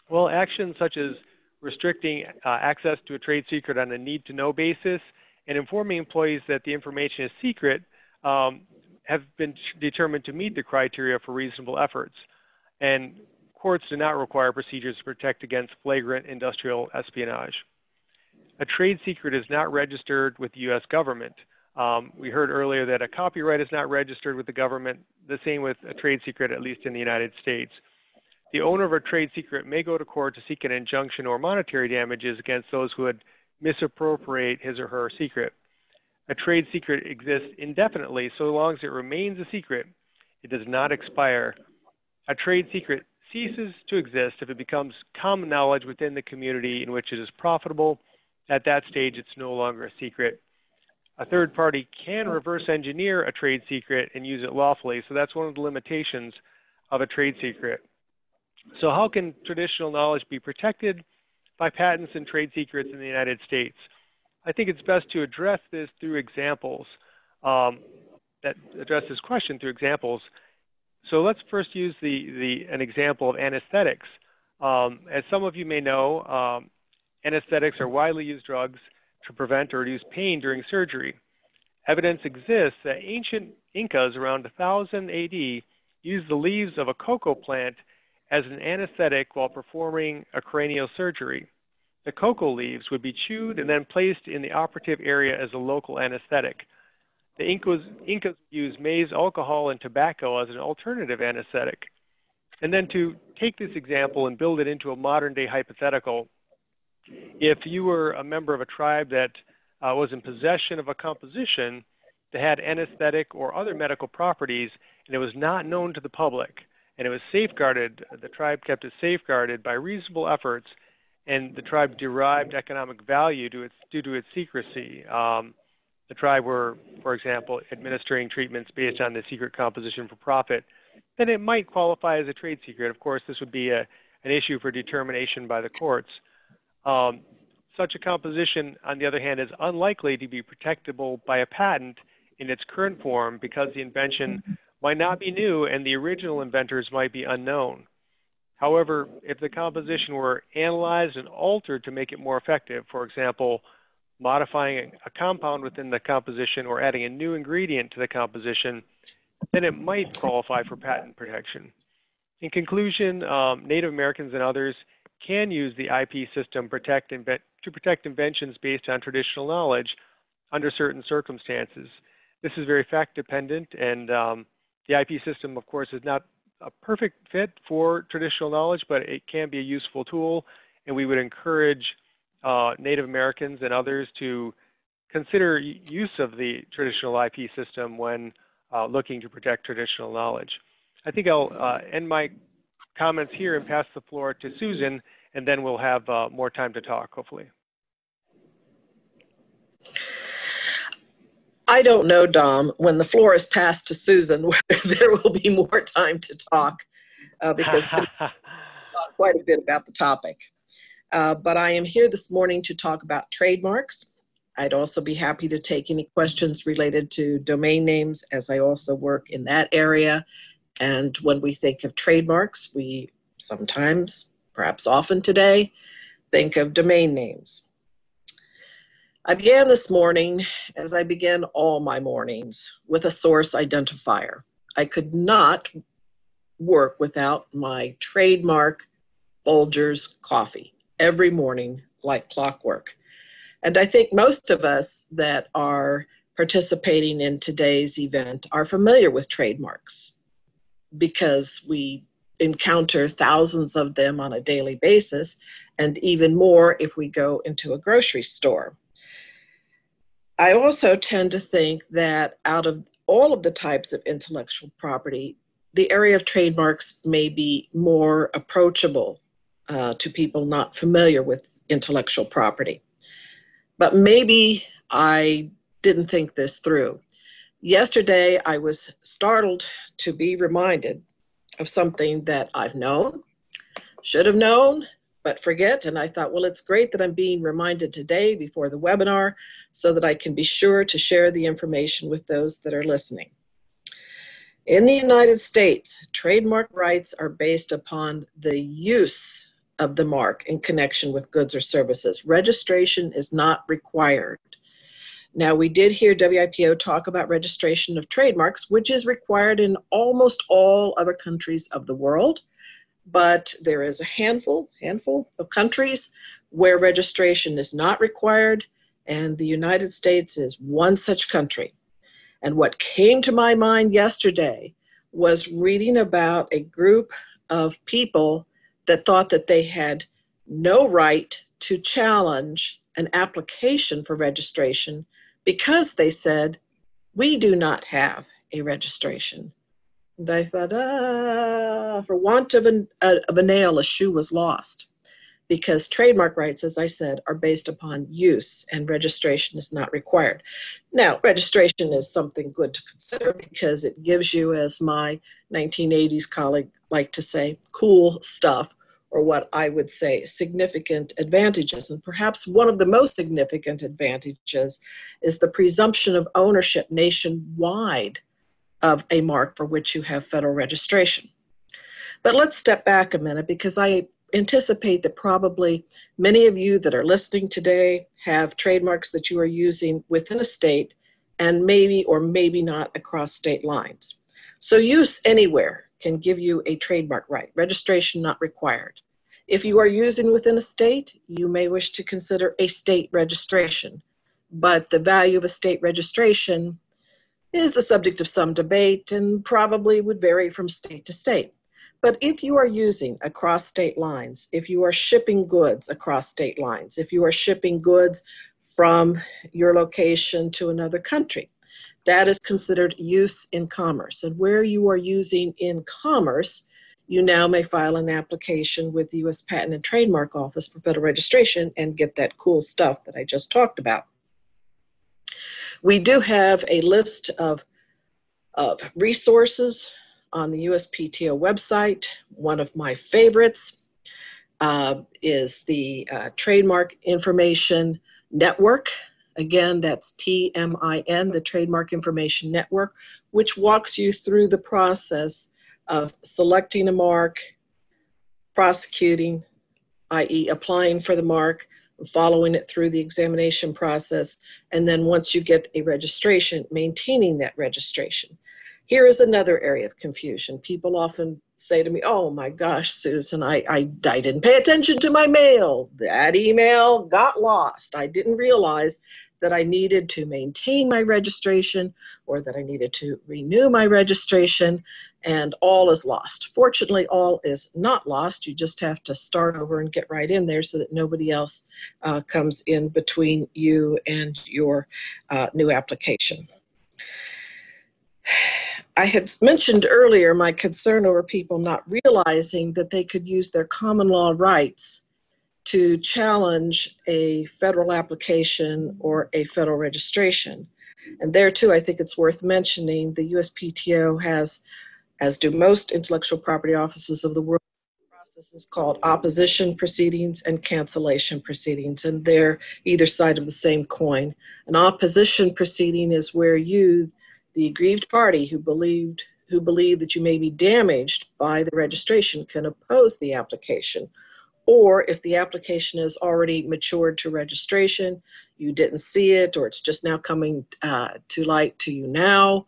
Well, actions such as restricting access to a trade secret on a need-to-know basis and informing employees that the information is secret have been determined to meet the criteria for reasonable efforts. And courts do not require procedures to protect against flagrant industrial espionage. A trade secret is not registered with the U.S. government. We heard earlier that a copyright is not registered with the government, the same with a trade secret, at least in the United States. The owner of a trade secret may go to court to seek an injunction or monetary damages against those who would misappropriate his or her secret. A trade secret exists indefinitely so long as it remains a secret. It does not expire. A trade secret ceases to exist if it becomes common knowledge within the community in which it is profitable. At that stage, it's no longer a secret. A third party can reverse engineer a trade secret and use it lawfully, so that's one of the limitations of a trade secret. So how can traditional knowledge be protected by patents and trade secrets in the United States? I think it's best to address this through examples, address this question through examples. So let's first use an example of anesthetics. As some of you may know, anesthetics are widely used drugs to prevent or reduce pain during surgery. Evidence exists that ancient Incas around 1000 AD used the leaves of a cocoa plant as an anesthetic while performing a cranial surgery. The cocoa leaves would be chewed and then placed in the operative area as a local anesthetic. The Incas used maize, alcohol, and tobacco as an alternative anesthetic. And then to take this example and build it into a modern-day hypothetical, if you were a member of a tribe that was in possession of a composition that had anesthetic or other medical properties, and it was not known to the public, and it was safeguarded, the tribe kept it safeguarded by reasonable efforts, and the tribe derived economic value due to its secrecy. The tribe were, for example, administering treatments based on the secret composition for profit, then it might qualify as a trade secret. Of course, this would be an issue for determination by the courts. Such a composition, on the other hand, is unlikely to be protectable by a patent in its current form because the invention might not be new and the original inventors might be unknown. However, if the composition were analyzed and altered to make it more effective, for example, modifying a compound within the composition or adding a new ingredient to the composition, then it might qualify for patent protection. In conclusion, Native Americans and others can use the IP system to protect inventions based on traditional knowledge under certain circumstances. This is very fact-dependent, and the IP system, of course, is not a perfect fit for traditional knowledge, but it can be a useful tool, and we would encourage Native Americans and others to consider use of the traditional IP system when looking to protect traditional knowledge. I think I'll end my comments here and pass the floor to Susan, and then we'll have more time to talk, hopefully. I don't know, Dom, when the floor is passed to Susan, whether there will be more time to talk, because we talk quite a bit about the topic. But I am here this morning to talk about trademarks. I'd also be happy to take any questions related to domain names, as I also work in that area. And when we think of trademarks, we sometimes, perhaps often today, think of domain names. I began this morning, as I begin all my mornings, with a source identifier. I could not work without my trademark Folgers coffee every morning like clockwork. And I think most of us that are participating in today's event are familiar with trademarks because we encounter thousands of them on a daily basis, and even more if we go into a grocery store. I also tend to think that out of all of the types of intellectual property, the area of trademarks may be more approachable to people not familiar with intellectual property. But maybe I didn't think this through. Yesterday, I was startled to be reminded of something that I've known, should have known, but forget. And I thought, well, it's great that I'm being reminded today before the webinar so that I can be sure to share the information with those that are listening. In the United States, trademark rights are based upon the use of the mark in connection with goods or services. Registration is not required. Now, we did hear WIPO talk about registration of trademarks, which is required in almost all other countries of the world, but there is a handful of countries where registration is not required, and the United States is one such country. And what came to my mind yesterday was reading about a group of people that thought that they had no right to challenge an application for registration because they said, we do not have a registration. And I thought, for want of a nail, a shoe was lost. Because trademark rights, as I said, are based upon use, and registration is not required. Now, registration is something good to consider because it gives you, as my 1980s colleague liked to say, cool stuff, or what I would say significant advantages. And perhaps one of the most significant advantages is the presumption of ownership nationwide of a mark for which you have federal registration. But let's step back a minute, because I anticipate that probably many of you that are listening today have trademarks that you are using within a state and maybe or maybe not across state lines. So use anywhere can give you a trademark right, registration not required. If you are using within a state, you may wish to consider a state registration, but the value of a state registration is the subject of some debate and probably would vary from state to state. But if you are using across state lines, if you are shipping goods across state lines, if you are shipping goods from your location to another country, that is considered use in commerce. And where you are using in commerce, you now may file an application with the U.S. Patent and Trademark Office for federal registration and get that cool stuff that I just talked about. We do have a list of resources on the USPTO website. One of my favorites is the Trademark Information Network. Again, that's TMIN, the Trademark Information Network, which walks you through the process of selecting a mark, prosecuting, i.e. applying for the mark, following it through the examination process, and then once you get a registration, maintaining that registration. Here is another area of confusion. People often say to me, oh my gosh, Susan, I didn't pay attention to my mail. That email got lost. I didn't realize that I needed to maintain my registration or that I needed to renew my registration, and all is lost. Fortunately, all is not lost. You just have to start over and get right in there so that nobody else comes in between you and your new application. I had mentioned earlier my concern over people not realizing that they could use their common law rights to challenge a federal application or a federal registration. And there too, I think it's worth mentioning the USPTO has, as do most intellectual property offices of the world, processes called opposition proceedings and cancellation proceedings, and they're either side of the same coin. An opposition proceeding is where you, the aggrieved party who believe that you may be damaged by the registration, can oppose the application. Or if the application is already matured to registration, you didn't see it, or it's just now coming to light to you now,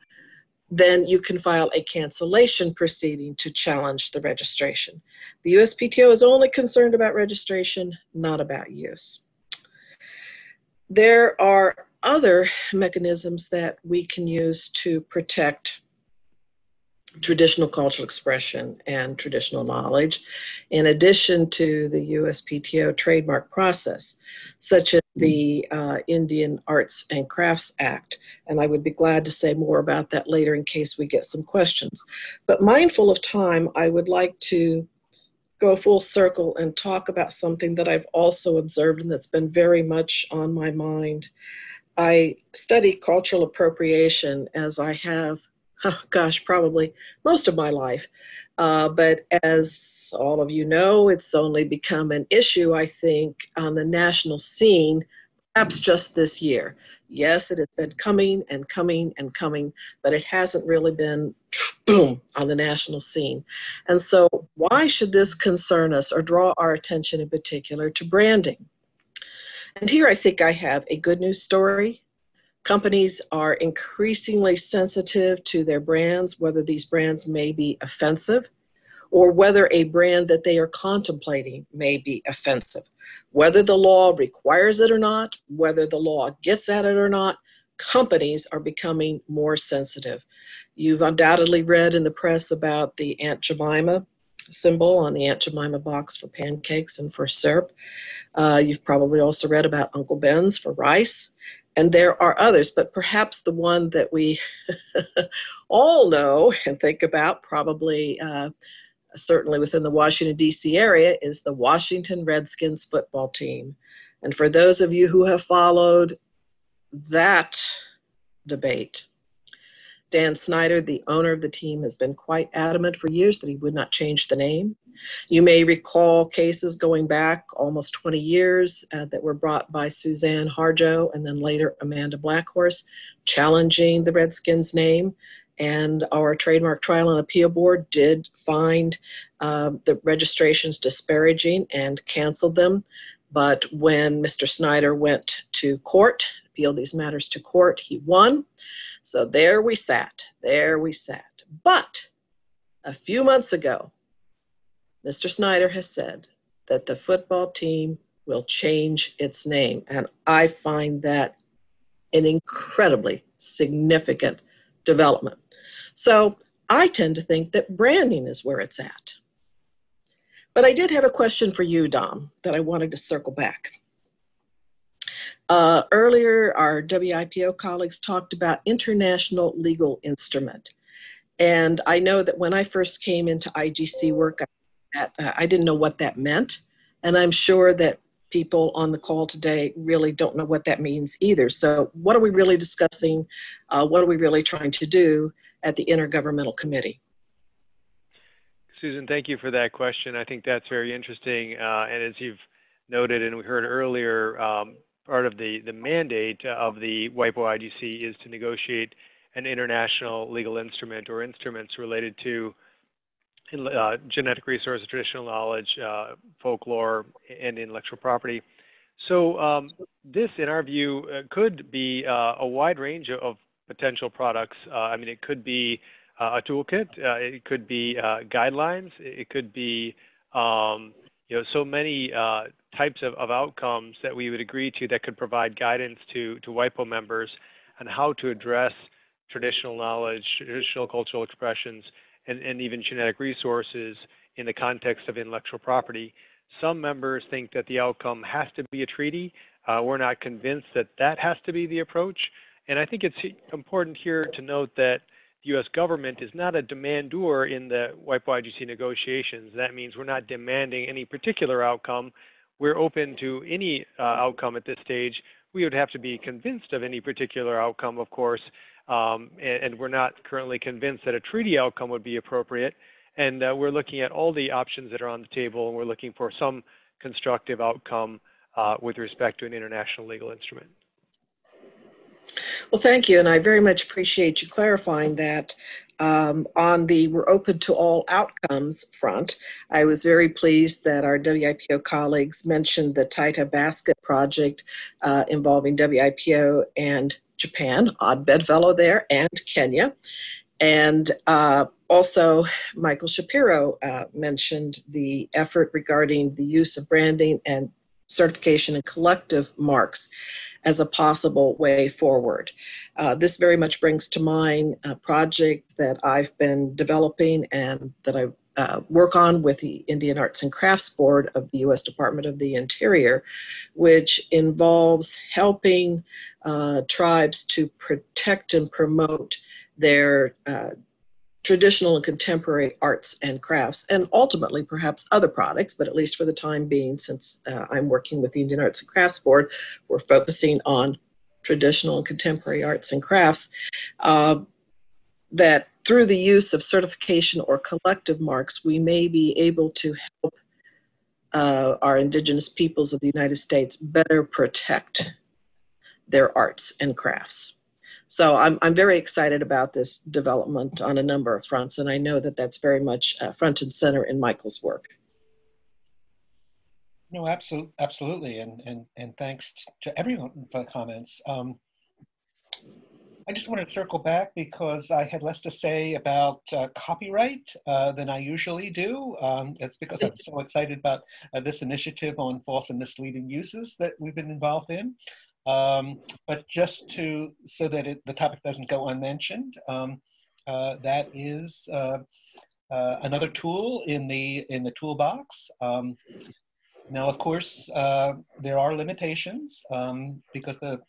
then you can file a cancellation proceeding to challenge the registration. The USPTO is only concerned about registration, not about use. There are other mechanisms that we can use to protect traditional cultural expression and traditional knowledge, in addition to the USPTO trademark process, such as the Indian Arts and Crafts Act. And I would be glad to say more about that later in case we get some questions. But mindful of time, I would like to go full circle and talk about something that I've also observed and that's been very much on my mind. I study cultural appropriation, as I have, oh gosh, probably most of my life. But as all of you know, it's only become an issue, I think, on the national scene, perhaps just this year. Yes, it has been coming and coming and coming, but it hasn't really been boom on the national scene. And so why should this concern us or draw our attention in particular to branding? And here I think I have a good news story. Companies are increasingly sensitive to their brands, whether these brands may be offensive or whether a brand that they are contemplating may be offensive. Whether the law requires it or not, whether the law gets at it or not, companies are becoming more sensitive. You've undoubtedly read in the press about the Aunt Jemima symbol on the Aunt Jemima box for pancakes and for syrup. You've probably also read about Uncle Ben's for rice. And there are others, but perhaps the one that we all know and think about, probably certainly within the Washington, D.C. area, is the Washington Redskins football team. And for those of you who have followed that debate, Dan Snyder, the owner of the team, has been quite adamant for years that he would not change the name. You may recall cases going back almost 20 years that were brought by Suzanne Harjo and then later Amanda Blackhorse, challenging the Redskins name. And our Trademark Trial and Appeal Board did find the registrations disparaging and canceled them. But when Mr. Snyder went to court, appealed these matters to court, he won. So there we sat. But a few months ago, Mr. Snyder has said that the football team will change its name. And I find that an incredibly significant development. So I tend to think that branding is where it's at. But I did have a question for you, Dom, that I wanted to circle back. Earlier, our WIPO colleagues talked about international legal instrument. And I know that when I first came into IGC work, I didn't know what that meant. And I'm sure that people on the call today really don't know what that means either. So what are we really discussing? What are we really trying to do at the Intergovernmental Committee? Susan, thank you for that question. I think that's very interesting. And as you've noted and we heard earlier, part of the mandate of the WIPO IGC is to negotiate an international legal instrument or instruments related to genetic resources, traditional knowledge, folklore, and intellectual property. So this, in our view, could be a wide range of potential products. I mean, it could be a toolkit. It could be guidelines. It could be, so many types of outcomes that we would agree to that could provide guidance to WIPO members on how to address traditional knowledge, traditional cultural expressions, and even genetic resources in the context of intellectual property. Some members think that the outcome has to be a treaty. We're not convinced that that has to be the approach. And I think it's important here to note that the U.S. government is not a demandeur in the WIPO-IGC negotiations. That means we're not demanding any particular outcome. We're open to any outcome at this stage. We would have to be convinced of any particular outcome, of course, and we're not currently convinced that a treaty outcome would be appropriate. And we're looking at all the options that are on the table, and we're looking for some constructive outcome with respect to an international legal instrument. Well, thank you, and I very much appreciate you clarifying that. On the we're open to all outcomes front, I was very pleased that our WIPO colleagues mentioned the Taita Basket project involving WIPO and Japan, odd bedfellow there, and Kenya. And also, Michael Shapiro mentioned the effort regarding the use of branding and certification and collective marks as a possible way forward. This very much brings to mind a project that I've been developing and that I work on with the Indian Arts and Crafts Board of the U.S. Department of the Interior, which involves helping tribes to protect and promote their traditional and contemporary arts and crafts, and ultimately perhaps other products, but at least for the time being, since I'm working with the Indian Arts and Crafts Board, we're focusing on traditional and contemporary arts and crafts, that through the use of certification or collective marks, we may be able to help our indigenous peoples of the United States better protect their arts and crafts. So I'm very excited about this development on a number of fronts, and I know that that's very much front and center in Michael's work. No, absolutely, and thanks to everyone for the comments. I just want to circle back because I had less to say about copyright than I usually do. It's because I'm so excited about this initiative on false and misleading uses that we've been involved in. But just so that the topic doesn't go unmentioned, that is another tool in the toolbox. Now, of course, there are limitations because the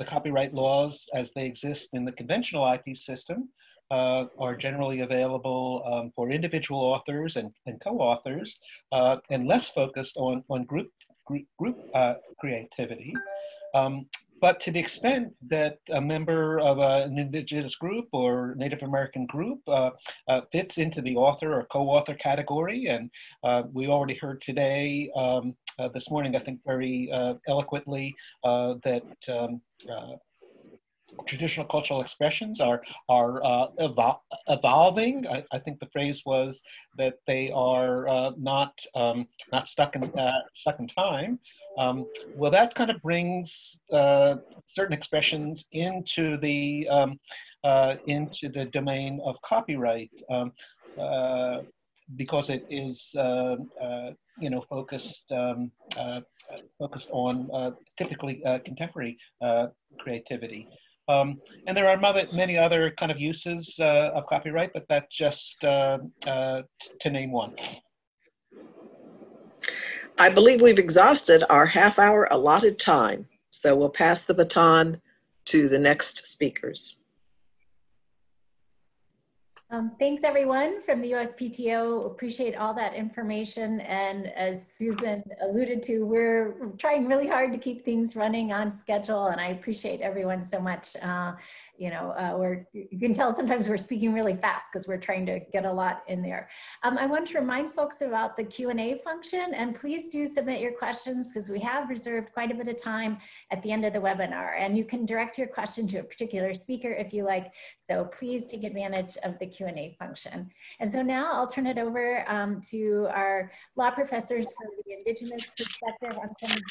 copyright laws, as they exist in the conventional IP system, are generally available for individual authors and co-authors, and less focused on group creativity. But to the extent that a member of an indigenous group or Native American group fits into the author or co-author category, and we already heard today, this morning, I think very eloquently, that traditional cultural expressions are evolving. I think the phrase was that they are not stuck in time. Well, that kind of brings certain expressions into the domain of copyright because it is focused on typically contemporary creativity. And there are many other kind of uses of copyright, but that's just to name one. I believe we've exhausted our half-hour allotted time, so we'll pass the baton to the next speakers. Thanks everyone from the USPTO. Appreciate all that information. And as Susan alluded to, we're trying really hard to keep things running on schedule, and I appreciate everyone so much. You can tell sometimes we're speaking really fast because we're trying to get a lot in there. I want to remind folks about the Q&A function, and please do submit your questions because we have reserved quite a bit of time at the end of the webinar, and you can direct your question to a particular speaker if you like. So please take advantage of the Q&A function. And so now I'll turn it over to our law professors from the Indigenous perspective on some of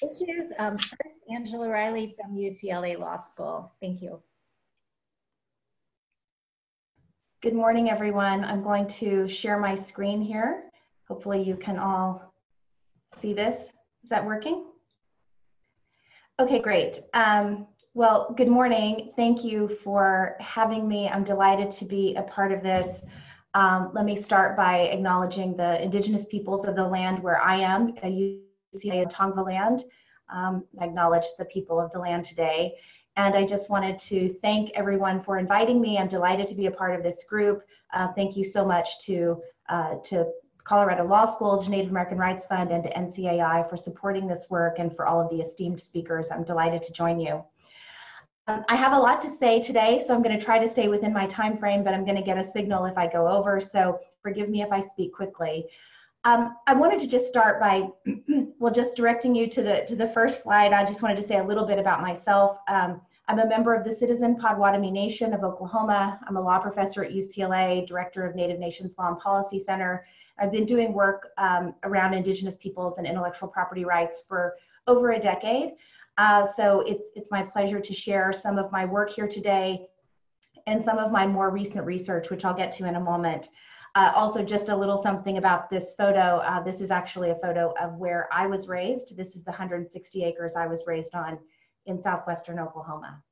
issues. First, Angela Riley from UCLA Law School. Thank you. Good morning, everyone. I'm going to share my screen here. Hopefully you can all see this. Is that working? Okay, great. Well, good morning. Thank you for having me. I'm delighted to be a part of this. Let me start by acknowledging the Indigenous peoples of the land where I am, UCLA Tongva land. I acknowledge the people of the land today. And I just wanted to thank everyone for inviting me. I'm delighted to be a part of this group. Thank you so much to Colorado Law School, to Native American Rights Fund, and to NCAI for supporting this work, and for all of the esteemed speakers. I'm delighted to join you. I have a lot to say today, so I'm going to try to stay within my time frame, but I'm going to get a signal if I go over, so forgive me if I speak quickly. I wanted to just start by, well, just directing you to the first slide. I just wanted to say a little bit about myself. I'm a member of the Citizen Potawatomi Nation of Oklahoma. I'm a law professor at UCLA, director of Native Nations Law and Policy Center. I've been doing work around Indigenous peoples and intellectual property rights for over a decade. So it's my pleasure to share some of my work here today and some of my more recent research, which I'll get to in a moment. Also, just a little something about this photo. This is actually a photo of where I was raised. This is the 160 acres I was raised on in southwestern Oklahoma.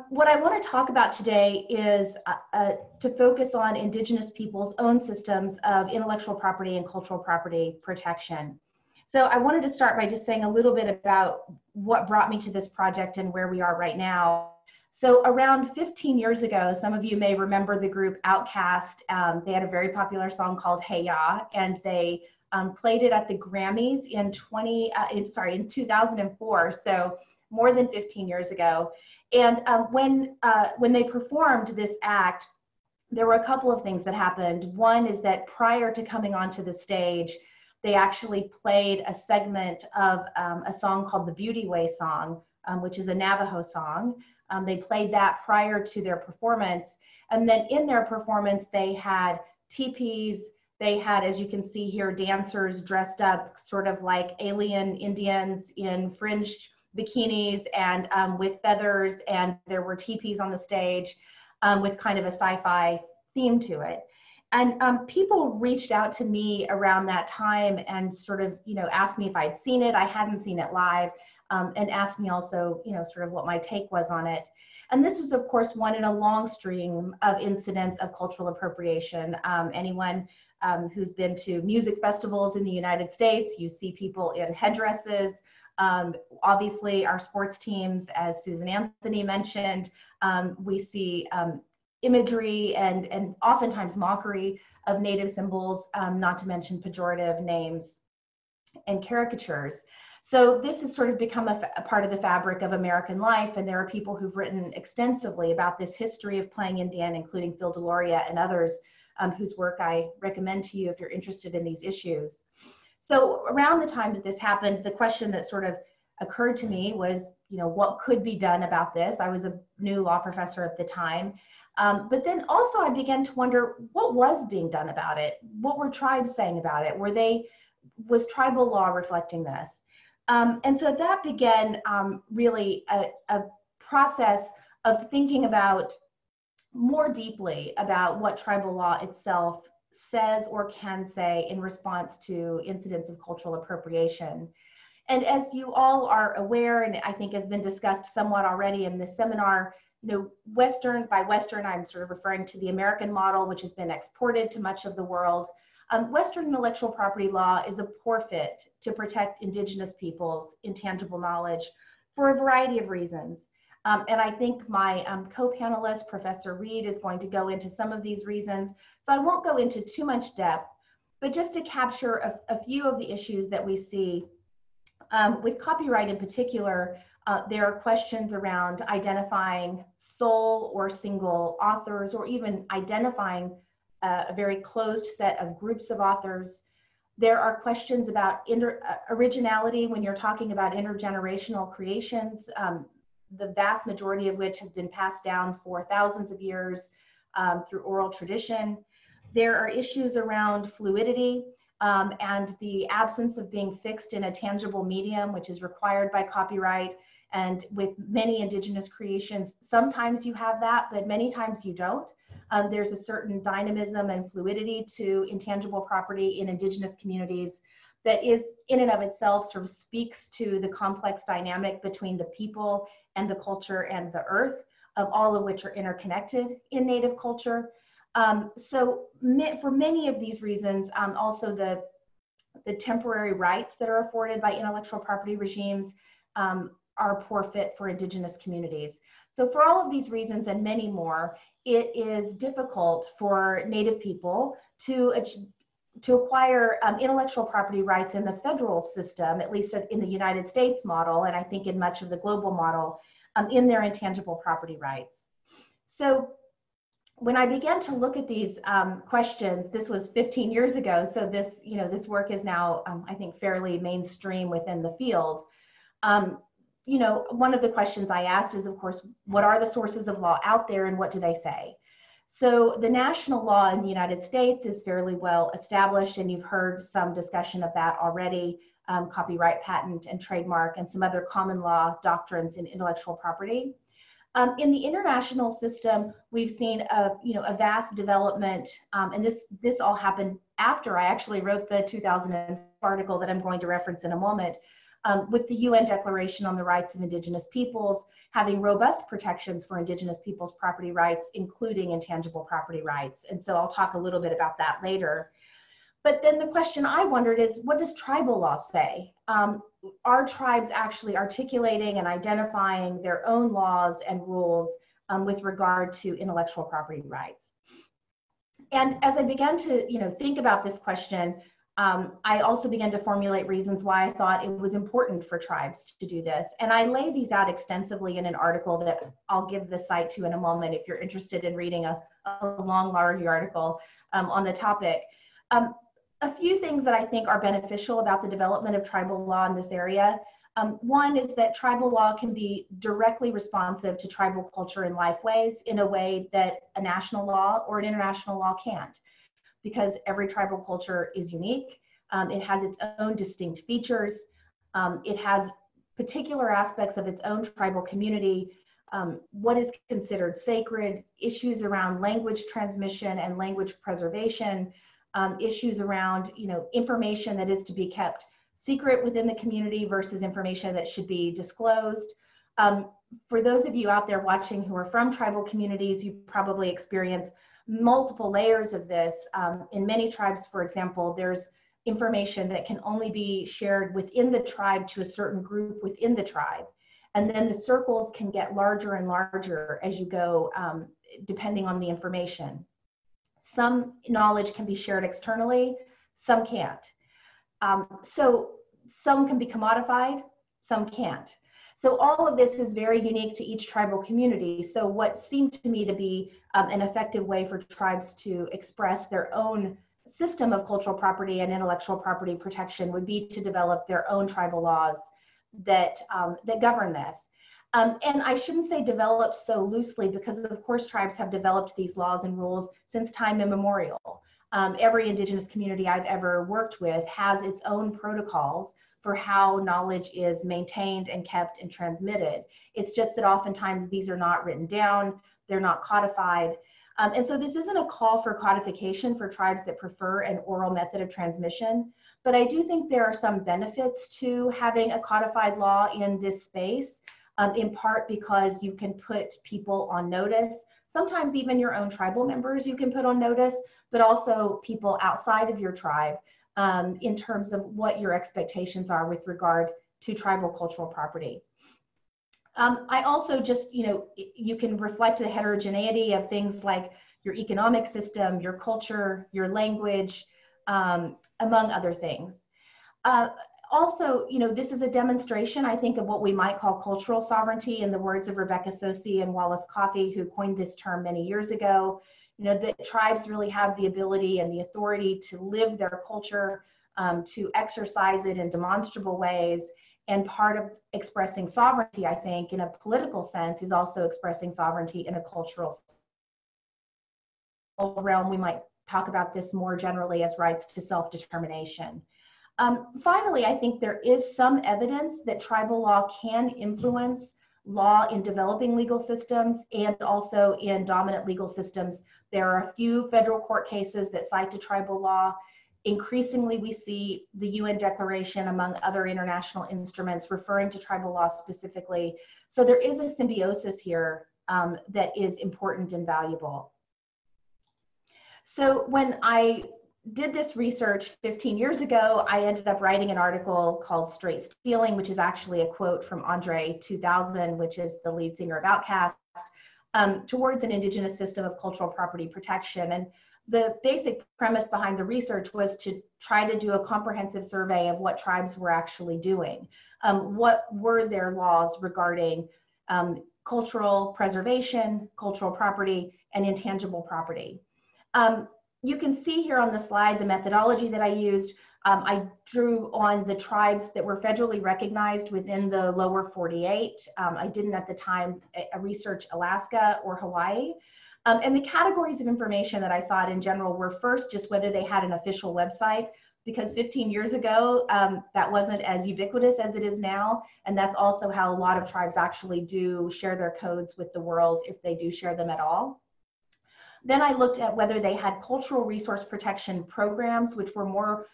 What I want to talk about today is to focus on Indigenous peoples' own systems of intellectual property and cultural property protection. So I wanted to start by just saying a little bit about what brought me to this project and where we are right now. So around 15 years ago, some of you may remember the group Outkast. They had a very popular song called Hey Ya, and they played it at the Grammys in 2004, so more than 15 years ago. And when they performed this act, there were a couple of things that happened. One is that prior to coming onto the stage, they actually played a segment of a song called the Beauty Way Song, which is a Navajo song. They played that prior to their performance. And then in their performance, they had teepees. They had, as you can see here, dancers dressed up sort of like alien Indians in fringed bikinis and with feathers. And there were teepees on the stage with kind of a sci-fi theme to it. And people reached out to me around that time and sort of, asked me if I'd seen it. I hadn't seen it live, and asked me also, sort of what my take was on it. And this was, of course, one in a long stream of incidents of cultural appropriation. Anyone who's been to music festivals in the United States, you see people in headdresses. Obviously, our sports teams, as Susan Anthony mentioned, we see imagery and oftentimes mockery of Native symbols, not to mention pejorative names and caricatures. So this has sort of become a part of the fabric of American life, and there are people who've written extensively about this history of playing Indian, including Phil Deloria and others whose work I recommend to you if you're interested in these issues. So around the time that this happened, the question that sort of occurred to me was, what could be done about this? I was a new law professor at the time. But then also I began to wonder what was being done about it. What were tribes saying about it? Was tribal law reflecting this? And so that began really a process of thinking about more deeply about what tribal law itself says or can say in response to incidents of cultural appropriation. And as you all are aware, and I think has been discussed somewhat already in this seminar, Western, by Western, I'm sort of referring to the American model, which has been exported to much of the world. Western intellectual property law is a poor fit to protect Indigenous peoples' intangible knowledge for a variety of reasons. And I think my co-panelist, Professor Reed, is going to go into some of these reasons. So I won't go into too much depth, but just to capture a few of the issues that we see. With copyright in particular, there are questions around identifying sole or single authors, or even identifying a very closed set of groups of authors. There are questions about originality when you're talking about intergenerational creations, the vast majority of which has been passed down for thousands of years through oral tradition. There are issues around fluidity. and the absence of being fixed in a tangible medium, which is required by copyright. And with many Indigenous creations, sometimes you have that, but many times you don't. There's a certain dynamism and fluidity to intangible property in Indigenous communities that is in and of itself sort of speaks to the complex dynamic between the people and the culture and the earth, of all of which are interconnected in Native culture. So for many of these reasons, also the temporary rights that are afforded by intellectual property regimes are a poor fit for Indigenous communities. So for all of these reasons and many more, it is difficult for Native people to acquire intellectual property rights in the federal system, at least in the United States model, and I think in much of the global model, in their intangible property rights. So when I began to look at these questions, this was 15 years ago, so this, this work is now, I think, fairly mainstream within the field. One of the questions I asked is, of course, what are the sources of law out there and what do they say? So the national law in the United States is fairly well established, and you've heard some discussion of that already, copyright, patent, and trademark, and some other common law doctrines in intellectual property. In the international system, we've seen a vast development, and this all happened after I actually wrote the 2000 article that I'm going to reference in a moment, with the UN Declaration on the Rights of Indigenous Peoples having robust protections for Indigenous peoples' property rights, including intangible property rights. And so I'll talk a little bit about that later. But then the question I wondered is, what does tribal law say? Are tribes actually articulating and identifying their own laws and rules with regard to intellectual property rights? And as I began to think about this question, I also began to formulate reasons why I thought it was important for tribes to do this. And I lay these out extensively in an article that I'll give the site to in a moment if you're interested in reading a long, large article on the topic. A few things that I think are beneficial about the development of tribal law in this area. One is that tribal law can be directly responsive to tribal culture and lifeways in a way that a national law or an international law can't, because every tribal culture is unique. It has its own distinct features. It has particular aspects of its own tribal community, what is considered sacred, issues around language transmission and language preservation, issues around information that is to be kept secret within the community versus information that should be disclosed. For those of you out there watching who are from tribal communities, you probably experience multiple layers of this. In many tribes, for example, there's information that can only be shared within the tribe to a certain group within the tribe. And then the circles can get larger and larger as you go, depending on the information. Some knowledge can be shared externally, some can't. So some can be commodified, some can't. So all of this is very unique to each tribal community. So what seemed to me to be an effective way for tribes to express their own system of cultural property and intellectual property protection would be to develop their own tribal laws that govern this. And I shouldn't say develop so loosely, because of course tribes have developed these laws and rules since time immemorial. Every Indigenous community I've ever worked with has its own protocols for how knowledge is maintained and kept and transmitted. It's just that oftentimes these are not written down, they're not codified. And so this isn't a call for codification for tribes that prefer an oral method of transmission, but I do think there are some benefits to having a codified law in this space, in part because you can put people on notice, sometimes even your own tribal members you can put on notice, but also people outside of your tribe, in terms of what your expectations are with regard to tribal cultural property. I also just, you can reflect the heterogeneity of things like your economic system, your culture, your language, among other things. Also, this is a demonstration, I think, of what we might call cultural sovereignty, in the words of Rebecca Sosi and Wallace Coffey, who coined this term many years ago. That tribes really have the ability and the authority to live their culture, to exercise it in demonstrable ways. And part of expressing sovereignty, I think, in a political sense, is also expressing sovereignty in a cultural realm. We might talk about this more generally as rights to self-determination. Finally, I think there is some evidence that tribal law can influence law in developing legal systems and also in dominant legal systems. There are a few federal court cases that cite to tribal law. Increasingly, we see the UN Declaration, among other international instruments, referring to tribal law specifically. So there is a symbiosis here that is important and valuable. So when I did this research 15 years ago, I ended up writing an article called Straight Stealing, which is actually a quote from Andre 2000, which is the lead singer of Outkast, towards an Indigenous system of cultural property protection. And the basic premise behind the research was to try to do a comprehensive survey of what tribes were actually doing. What were their laws regarding cultural preservation, cultural property, and intangible property? You can see here on the slide the methodology that I used. I drew on the tribes that were federally recognized within the lower 48. I didn't at the time research Alaska or Hawaii. And the categories of information that I sought in general were first just whether they had an official website, because 15 years ago, that wasn't as ubiquitous as it is now. And that's also how a lot of tribes actually do share their codes with the world, if they do share them at all. Then I looked at whether they had cultural resource protection programs, which were more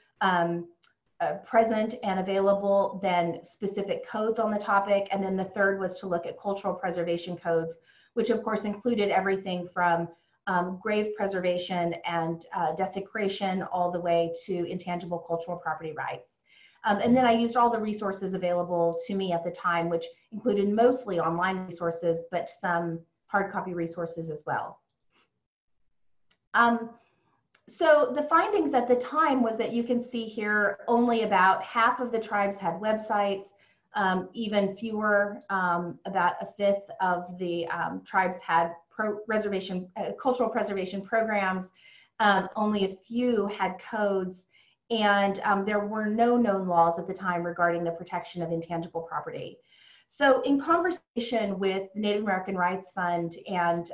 present and available than specific codes on the topic. And then the third was to look at cultural preservation codes, which of course included everything from grave preservation and desecration all the way to intangible cultural property rights. And then I used all the resources available to me at the time, which included mostly online resources, but some hard copy resources as well. So the findings at the time was that you can see here only about half of the tribes had websites, even fewer, about a fifth of the tribes had cultural preservation programs, only a few had codes, and there were no known laws at the time regarding the protection of intangible property. So in conversation with the Native American Rights Fund and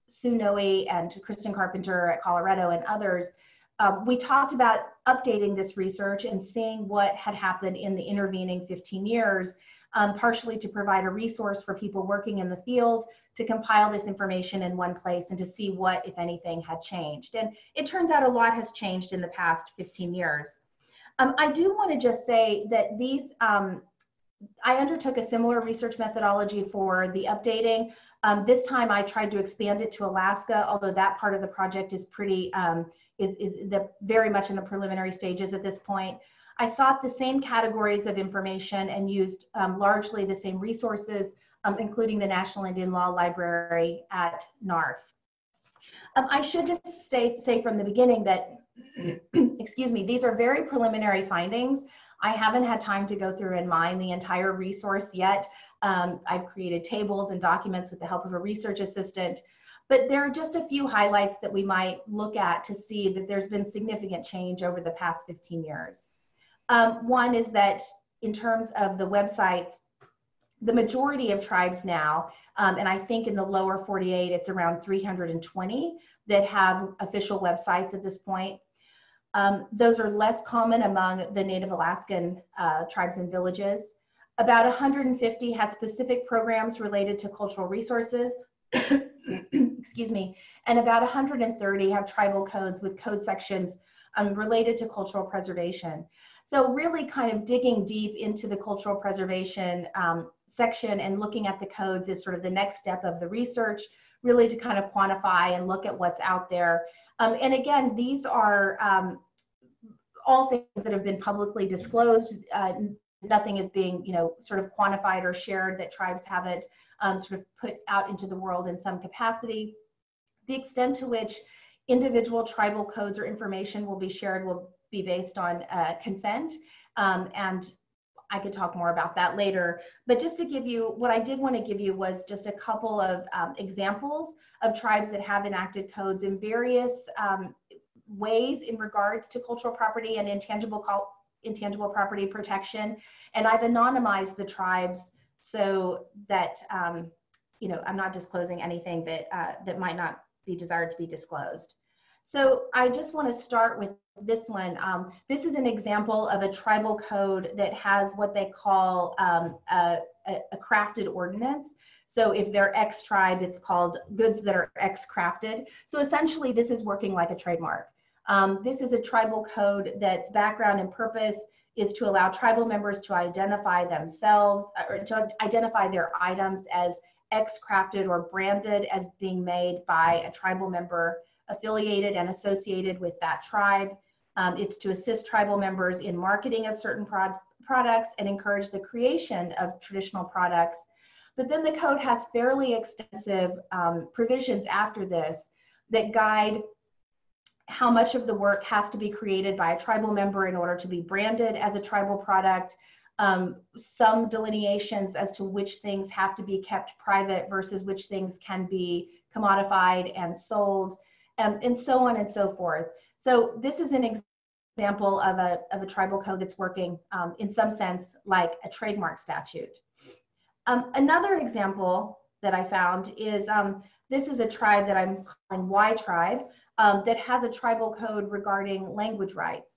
Sue Noe and Kristen Carpenter at Colorado and others, we talked about updating this research and seeing what had happened in the intervening 15 years, partially to provide a resource for people working in the field to compile this information in one place and to see what, if anything, had changed. And it turns out a lot has changed in the past 15 years. I do want to just say that these, I undertook a similar research methodology for the updating. This time I tried to expand it to Alaska, although that part of the project is pretty, very much in the preliminary stages at this point. I sought the same categories of information and used largely the same resources, including the National Indian Law Library at NARF. I should just say from the beginning that, excuse me, these are very preliminary findings. I haven't had time to go through and mine the entire resource yet. I've created tables and documents with the help of a research assistant, but there are just a few highlights that we might look at to see that there's been significant change over the past 15 years. One is that in terms of the websites, the majority of tribes now, and I think in the lower 48, it's around 320 that have official websites at this point. Those are less common among the Native Alaskan tribes and villages. About 150 had specific programs related to cultural resources, excuse me, and about 130 have tribal codes with code sections related to cultural preservation. So really kind of digging deep into the cultural preservation section and looking at the codes is sort of the next step of the research, really to kind of quantify and look at what's out there. And again, these are all things that have been publicly disclosed. Nothing is being, sort of quantified or shared that tribes haven't sort of put out into the world in some capacity. The extent to which individual tribal codes or information will be shared will be based on consent. And I could talk more about that later. But just to give you, what I did want to give you was just a couple of examples of tribes that have enacted codes in various ways in regards to cultural property and intangible property protection. And I've anonymized the tribes so that, I'm not disclosing anything that, that might not be desired to be disclosed. So I just want to start with this one. This is an example of a tribal code that has what they call a crafted ordinance. So if they're X tribe, it's called goods that are X crafted. So essentially, this is working like a trademark. This is a tribal code that's background and purpose is to allow tribal members to identify themselves or to identify their items as X crafted or branded as being made by a tribal member affiliated and associated with that tribe. It's to assist tribal members in marketing of certain products and encourage the creation of traditional products. But then the code has fairly extensive provisions after this that guide how much of the work has to be created by a tribal member in order to be branded as a tribal product, some delineations as to which things have to be kept private versus which things can be commodified and sold, and so on and so forth. So this is an example of a tribal code that's working in some sense like a trademark statute. Another example that I found is this is a tribe that I'm calling Y tribe that has a tribal code regarding language rights.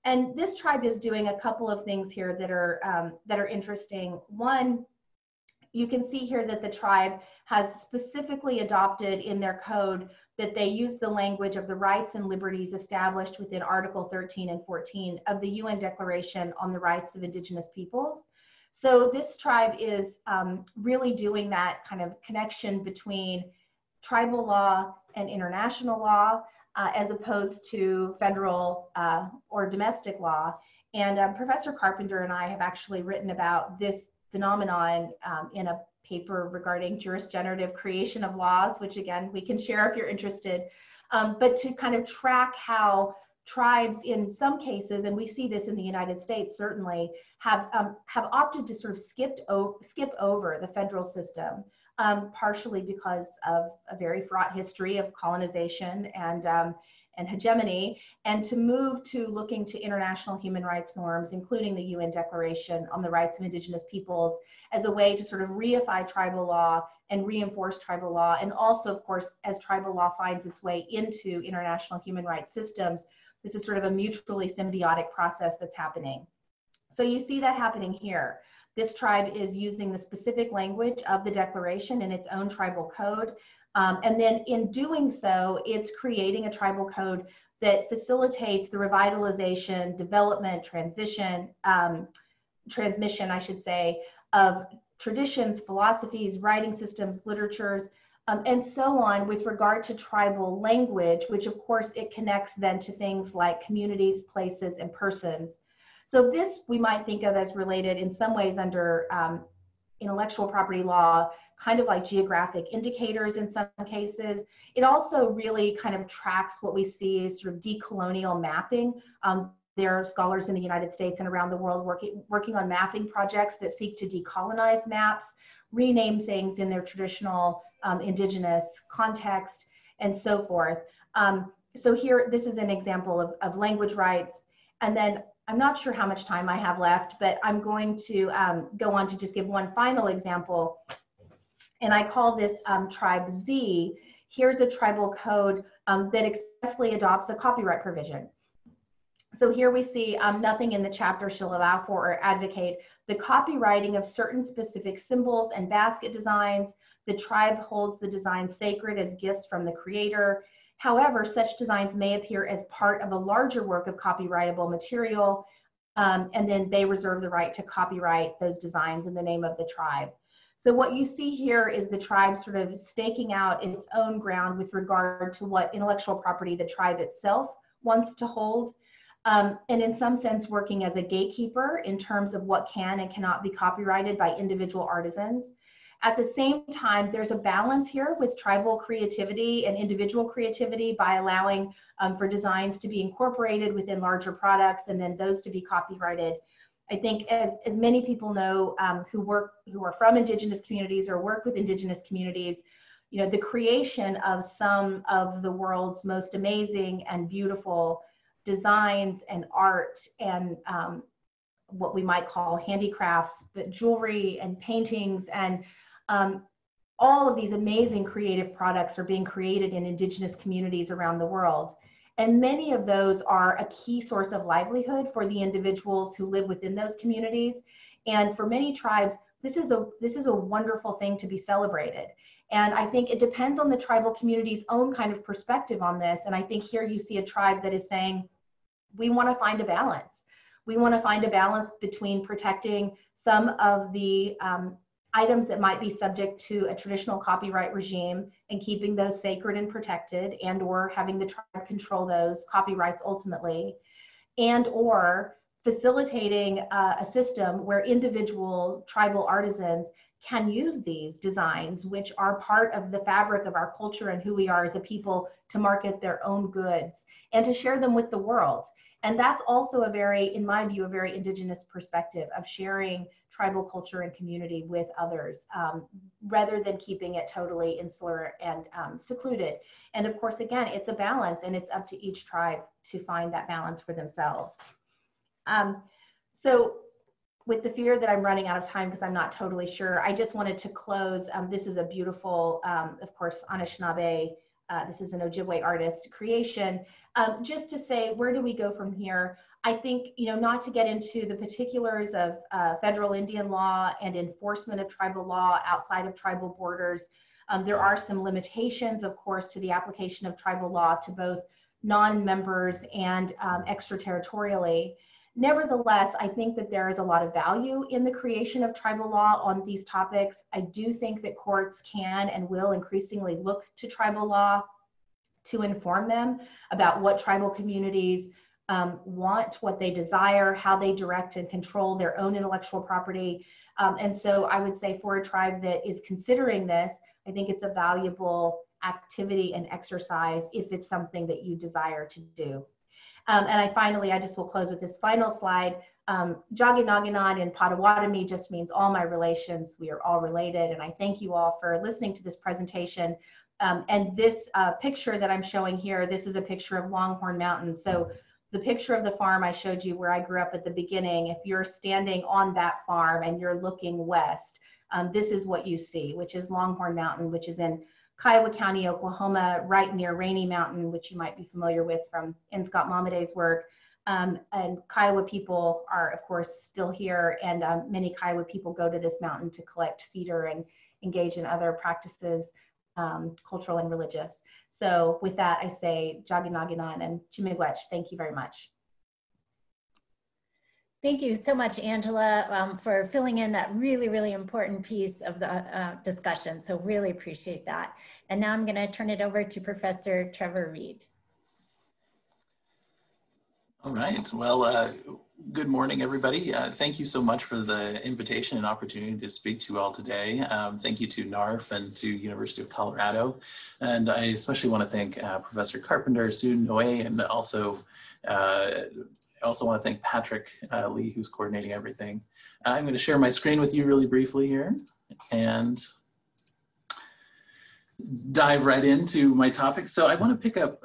And this tribe is doing a couple of things here that are interesting. One, you can see here that the tribe has specifically adopted in their code that they use the language of the rights and liberties established within Article 13 and 14 of the UN Declaration on the Rights of Indigenous Peoples. So this tribe is really doing that kind of connection between tribal law and international law, as opposed to federal or domestic law. And Professor Carpenter and I have actually written about this phenomenon in a paper regarding jurisgenerative creation of laws, which again, we can share if you're interested, but to kind of track how tribes in some cases, and we see this in the United States certainly, have opted to sort of skip over the federal system, partially because of a very fraught history of colonization and hegemony, and to move to looking to international human rights norms, including the UN Declaration on the Rights of Indigenous Peoples, as a way to sort of reify tribal law and reinforce tribal law. And also, of course, as tribal law finds its way into international human rights systems, this is sort of a mutually symbiotic process that's happening. So you see that happening here. This tribe is using the specific language of the declaration in its own tribal code. And then in doing so, it's creating a tribal code that facilitates the revitalization, development, transmission, I should say, of traditions, philosophies, writing systems, literatures, and so on with regard to tribal language, which of course it connects then to things like communities, places, and persons. So this we might think of as related in some ways under intellectual property law, kind of like geographic indicators in some cases. It also really kind of tracks what we see as sort of decolonial mapping. There are scholars in the United States and around the world working on mapping projects that seek to decolonize maps, rename things in their traditional indigenous context, and so forth. So here, this is an example of language rights. And then I'm not sure how much time I have left, but I'm going to go on to just give one final example. And I call this Tribe Z. Here's a tribal code that expressly adopts a copyright provision. So here we see nothing in the chapter shall allow for or advocate the copywriting of certain specific symbols and basket designs. The tribe holds the design sacred as gifts from the creator. However, such designs may appear as part of a larger work of copyrightable material, and then they reserve the right to copyright those designs in the name of the tribe. So what you see here is the tribe sort of staking out its own ground with regard to what intellectual property the tribe itself wants to hold, and in some sense working as a gatekeeper in terms of what can and cannot be copyrighted by individual artisans. At the same time, there's a balance here with tribal creativity and individual creativity by allowing for designs to be incorporated within larger products and then those to be copyrighted. I think as many people know who are from Indigenous communities or work with Indigenous communities, you know, the creation of some of the world's most amazing and beautiful designs and art and what we might call handicrafts, but jewelry and paintings and all of these amazing creative products are being created in Indigenous communities around the world. And many of those are a key source of livelihood for the individuals who live within those communities. And for many tribes, this is a wonderful thing to be celebrated. And I think it depends on the tribal community's own kind of perspective on this. And I think here you see a tribe that is saying, we want to find a balance. We want to find a balance between protecting some of the items that might be subject to a traditional copyright regime and keeping those sacred and protected, and or having the tribe control those copyrights ultimately, and or facilitating a system where individual tribal artisans can use these designs, which are part of the fabric of our culture and who we are as a people, to market their own goods and to share them with the world. And that's also a very, in my view, a very Indigenous perspective of sharing tribal culture and community with others, rather than keeping it totally insular and secluded. And of course, again, it's a balance, and it's up to each tribe to find that balance for themselves. So with the fear that I'm running out of time because I'm not totally sure, I just wanted to close. This is a beautiful, of course, Anishinaabe, this is an Ojibwe artist creation. Just to say, where do we go from here? I think, you know, not to get into the particulars of federal Indian law and enforcement of tribal law outside of tribal borders. There are some limitations, of course, to the application of tribal law to both non-members and extraterritorially. Nevertheless, I think that there is a lot of value in the creation of tribal law on these topics. I do think that courts can and will increasingly look to tribal law to inform them about what tribal communities want, what they desire, how they direct and control their own intellectual property. And so I would say for a tribe that is considering this, I think it's a valuable activity and exercise if it's something that you desire to do. And I just will close with this final slide. Jaginaginan in Potawatomi just means all my relations. We are all related. And I thank you all for listening to this presentation. And this picture that I'm showing here, this is a picture of Longhorn Mountain. So the picture of the farm I showed you where I grew up at the beginning, if you're standing on that farm and you're looking west, this is what you see, which is Longhorn Mountain, which is in Kiowa County, Oklahoma, right near Rainy Mountain, which you might be familiar with from Scott Momaday's work. And Kiowa people are, of course, still here, and many Kiowa people go to this mountain to collect cedar and engage in other practices, cultural and religious. So with that, I say Jaginaginan and Chimigwech. Thank you very much. Thank you so much, Angela, for filling in that really, really important piece of the discussion. So really appreciate that. And now I'm going to turn it over to Professor Trevor Reed. All right. Well, good morning, everybody. Thank you so much for the invitation and opportunity to speak to you all today. Thank you to NARF and to University of Colorado. And I especially want to thank Professor Carpenter, Sue Noe, and also I also want to thank Patrick Lee, who's coordinating everything. I'm going to share my screen with you really briefly here and dive right into my topic. So I want to pick up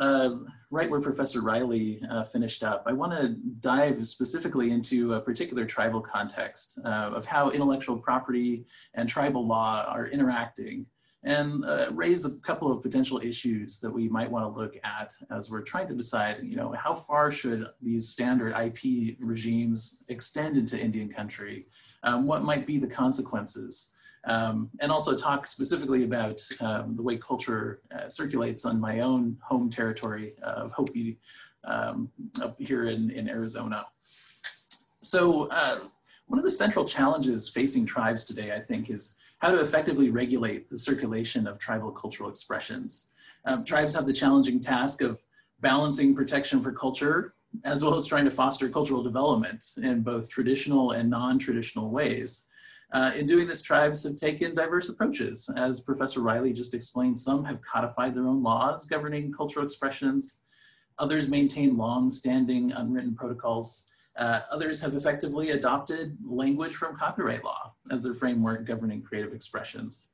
right where Professor Riley finished up. I want to dive specifically into a particular tribal context of how intellectual property and tribal law are interacting, and raise a couple of potential issues that we might want to look at as we're trying to decide, you know, how far should these standard IP regimes extend into Indian country? What might be the consequences? And also talk specifically about the way culture circulates on my own home territory of Hopi up here in Arizona. So one of the central challenges facing tribes today, I think, is how to effectively regulate the circulation of tribal cultural expressions. Tribes have the challenging task of balancing protection for culture, as well as trying to foster cultural development in both traditional and non-traditional ways. In doing this, tribes have taken diverse approaches. As Professor Riley just explained, some have codified their own laws governing cultural expressions. Others maintain long-standing unwritten protocols. Others have effectively adopted language from copyright law as their framework governing creative expressions.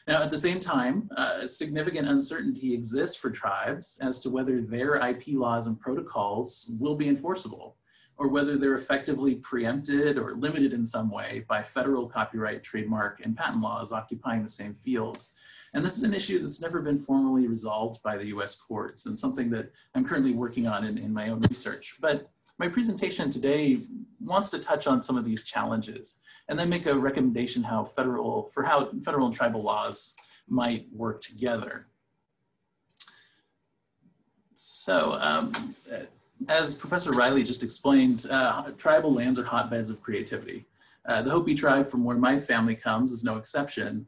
Now, at the same time, significant uncertainty exists for tribes as to whether their IP laws and protocols will be enforceable, or whether they're effectively preempted or limited in some way by federal copyright, trademark, and patent laws occupying the same field. And this is an issue that's never been formally resolved by the US courts, and something that I'm currently working on in my own research. But my presentation today wants to touch on some of these challenges and then make a recommendation how federal and tribal laws might work together. So, as Professor Riley just explained, tribal lands are hotbeds of creativity. The Hopi tribe, from where my family comes, is no exception.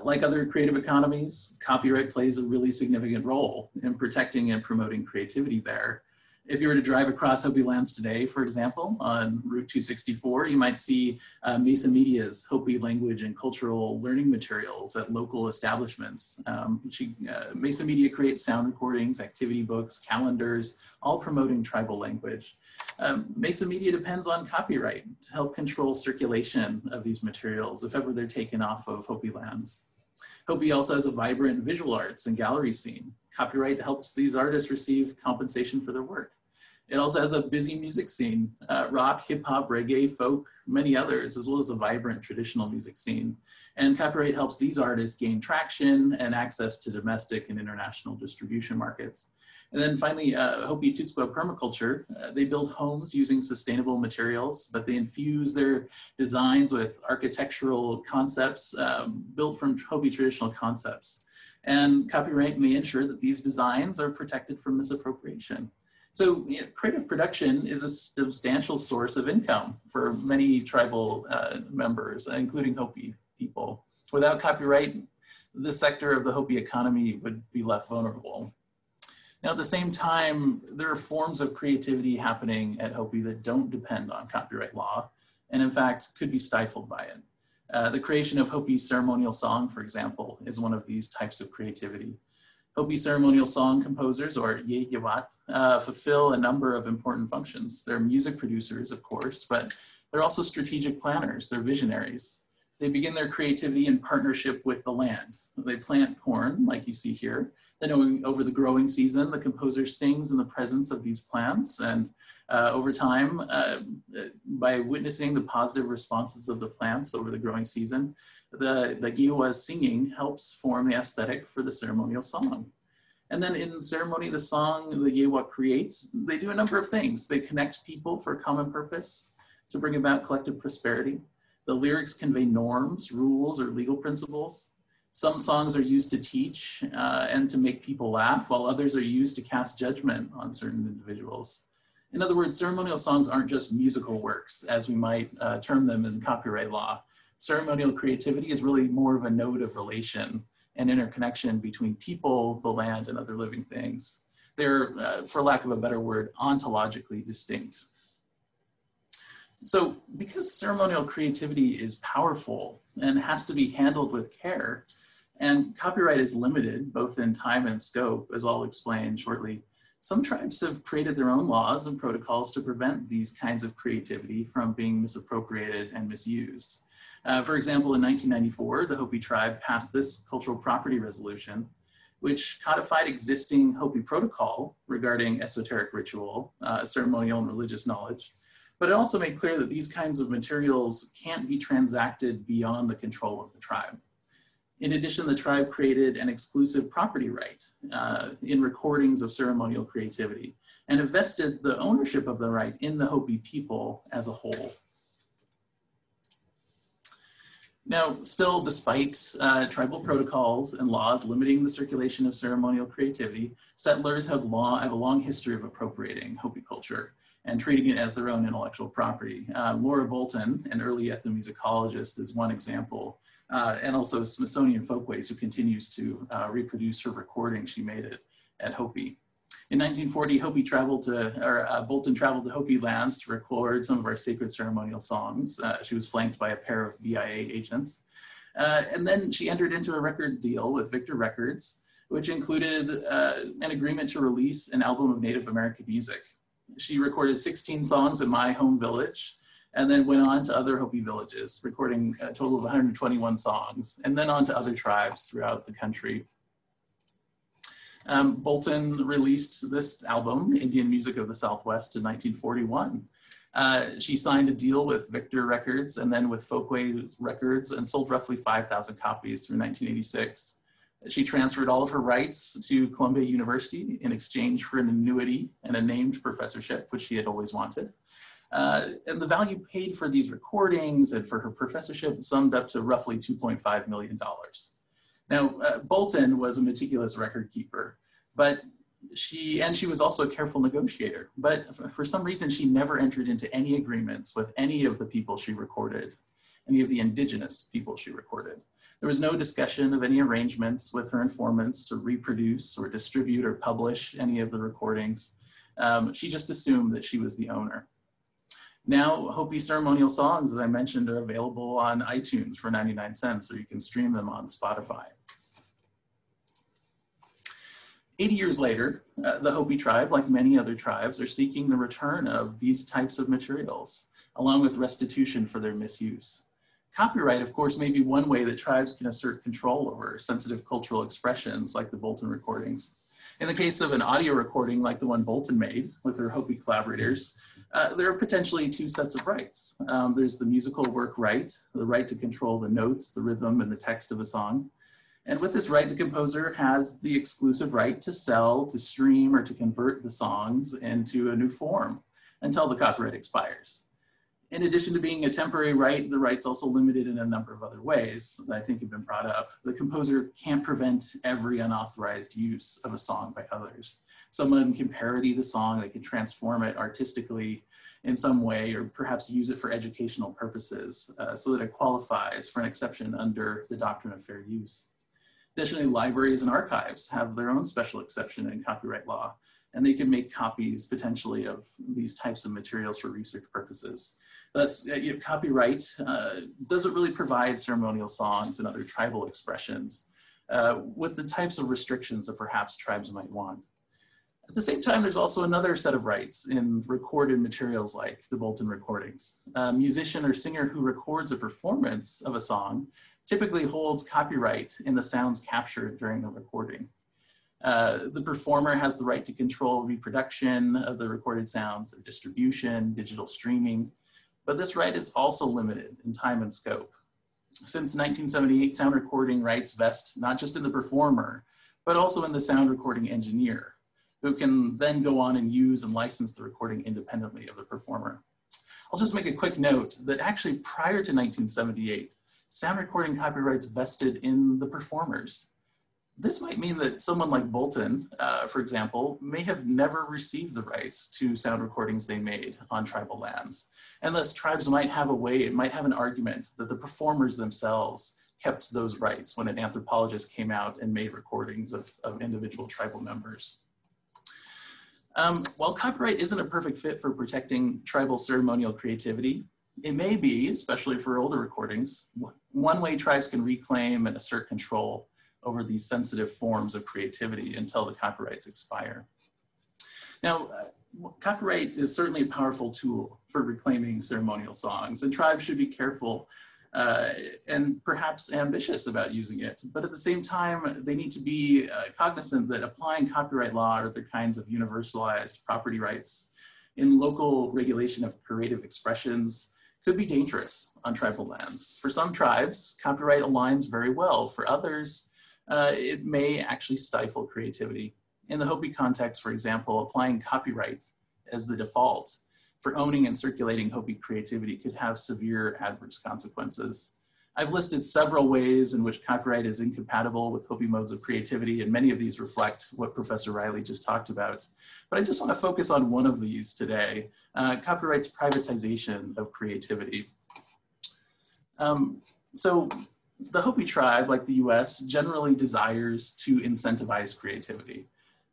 Like other creative economies, copyright plays a really significant role in protecting and promoting creativity there. If you were to drive across Hopi lands today, for example, on Route 264, you might see Mesa Media's Hopi language and cultural learning materials at local establishments. Mesa Media creates sound recordings, activity books, calendars, all promoting tribal language. Mesa Media depends on copyright to help control circulation of these materials if ever they're taken off of Hopi lands. Hopi also has a vibrant visual arts and gallery scene. Copyright helps these artists receive compensation for their work. It also has a busy music scene, rock, hip hop, reggae, folk, many others, as well as a vibrant traditional music scene. And copyright helps these artists gain traction and access to domestic and international distribution markets. And then finally, Hopi Tutspa permaculture, they build homes using sustainable materials, but they infuse their designs with architectural concepts built from Hopi traditional concepts. And copyright may ensure that these designs are protected from misappropriation. So creative production is a substantial source of income for many tribal members, including Hopi people. Without copyright, this sector of the Hopi economy would be left vulnerable. Now, at the same time, there are forms of creativity happening at Hopi that don't depend on copyright law, and in fact, could be stifled by it. The creation of Hopi ceremonial song, for example, is one of these types of creativity. Hopi ceremonial song composers, or Yeyewat, fulfill a number of important functions. They're music producers, of course, but they're also strategic planners, they're visionaries. They begin their creativity in partnership with the land. They plant corn, like you see here. Then over the growing season, the composer sings in the presence of these plants, and over time, by witnessing the positive responses of the plants over the growing season, the Giwa's singing helps form the aesthetic for the ceremonial song. And then in ceremony, the song the Giwa creates, they do a number of things. They connect people for a common purpose to bring about collective prosperity. The lyrics convey norms, rules, or legal principles. Some songs are used to teach and to make people laugh, while others are used to cast judgment on certain individuals. In other words, ceremonial songs aren't just musical works, as we might term them in copyright law. Ceremonial creativity is really more of a node of relation and interconnection between people, the land, and other living things. They're, for lack of a better word, ontologically distinct. So because ceremonial creativity is powerful and has to be handled with care, and copyright is limited both in time and scope, as I'll explain shortly, some tribes have created their own laws and protocols to prevent these kinds of creativity from being misappropriated and misused. For example, in 1994, the Hopi tribe passed this cultural property resolution, which codified existing Hopi protocol regarding esoteric ritual, ceremonial and religious knowledge. But it also made clear that these kinds of materials can't be transacted beyond the control of the tribe. In addition, the tribe created an exclusive property right in recordings of ceremonial creativity, and it vested the ownership of the right in the Hopi people as a whole. Now, still, despite tribal protocols and laws limiting the circulation of ceremonial creativity, settlers have a long history of appropriating Hopi culture and treating it as their own intellectual property. Laura Bolton, an early ethnomusicologist, is one example, and also Smithsonian Folkways, who continues to reproduce her recording she made at Hopi. In 1940, Bolton traveled to Hopi lands to record some of our sacred ceremonial songs. She was flanked by a pair of BIA agents. And then she entered into a record deal with Victor Records, which included an agreement to release an album of Native American music. She recorded 16 songs in my home village, and then went on to other Hopi villages, recording a total of 121 songs, and then on to other tribes throughout the country. Bolton released this album, Indian Music of the Southwest, in 1941. She signed a deal with Victor Records and then with Folkway Records and sold roughly 5,000 copies through 1986. She transferred all of her rights to Columbia University in exchange for an annuity and a named professorship, which she had always wanted. And the value paid for these recordings and for her professorship summed up to roughly $2.5 million. Now, Bolton was a meticulous record keeper, but she was also a careful negotiator, but for some reason she never entered into any agreements with any of the people she recorded, any of the indigenous people she recorded. There was no discussion of any arrangements with her informants to reproduce or distribute or publish any of the recordings. She just assumed that she was the owner. Now, Hopi ceremonial songs, as I mentioned, are available on iTunes for 99 cents, or you can stream them on Spotify. 80 years later, the Hopi tribe, like many other tribes, are seeking the return of these types of materials, along with restitution for their misuse. Copyright, of course, may be one way that tribes can assert control over sensitive cultural expressions like the Bolton recordings. In the case of an audio recording like the one Bolton made with her Hopi collaborators, there are potentially two sets of rights. There's the musical work right, the right to control the notes, the rhythm, and the text of a song. And with this right, the composer has the exclusive right to sell, to stream, or to convert the songs into a new form until the copyright expires. In addition to being a temporary right, the right's also limited in a number of other ways that I think have been brought up. The composer can't prevent every unauthorized use of a song by others. Someone can parody the song, they can transform it artistically in some way, or perhaps use it for educational purposes so that it qualifies for an exception under the doctrine of fair use. Additionally, libraries and archives have their own special exception in copyright law, and they can make copies potentially of these types of materials for research purposes. Thus, copyright doesn't really provide ceremonial songs and other tribal expressions with the types of restrictions that perhaps tribes might want. At the same time, there's also another set of rights in recorded materials like the Bolton recordings. A musician or singer who records a performance of a song typically holds copyright in the sounds captured during the recording. The performer has the right to control reproduction of the recorded sounds, their distribution, digital streaming, but this right is also limited in time and scope. Since 1978, sound recording rights vest not just in the performer, but also in the sound recording engineer, who can then go on and use and license the recording independently of the performer. I'll just make a quick note that actually prior to 1978, sound recording copyrights vested in the performers. This might mean that someone like Bolton, for example, may have never received the rights to sound recordings they made on tribal lands. And thus tribes might have a way, it might have an argument that the performers themselves kept those rights when an anthropologist came out and made recordings of individual tribal members. While copyright isn't a perfect fit for protecting tribal ceremonial creativity, it may be, especially for older recordings, one way tribes can reclaim and assert control over these sensitive forms of creativity until the copyrights expire. Now, copyright is certainly a powerful tool for reclaiming ceremonial songs, and tribes should be careful and perhaps ambitious about using it. But at the same time, they need to be cognizant that applying copyright law or other kinds of universalized property rights in local regulation of creative expressions could be dangerous on tribal lands. For some tribes, copyright aligns very well. For others, it may actually stifle creativity. In the Hopi context, for example, applying copyright as the default for owning and circulating Hopi creativity could have severe adverse consequences. I've listed several ways in which copyright is incompatible with Hopi modes of creativity, and many of these reflect what Professor Riley just talked about. But I just want to focus on one of these today, copyright's privatization of creativity. So the Hopi tribe, like the US, generally desires to incentivize creativity.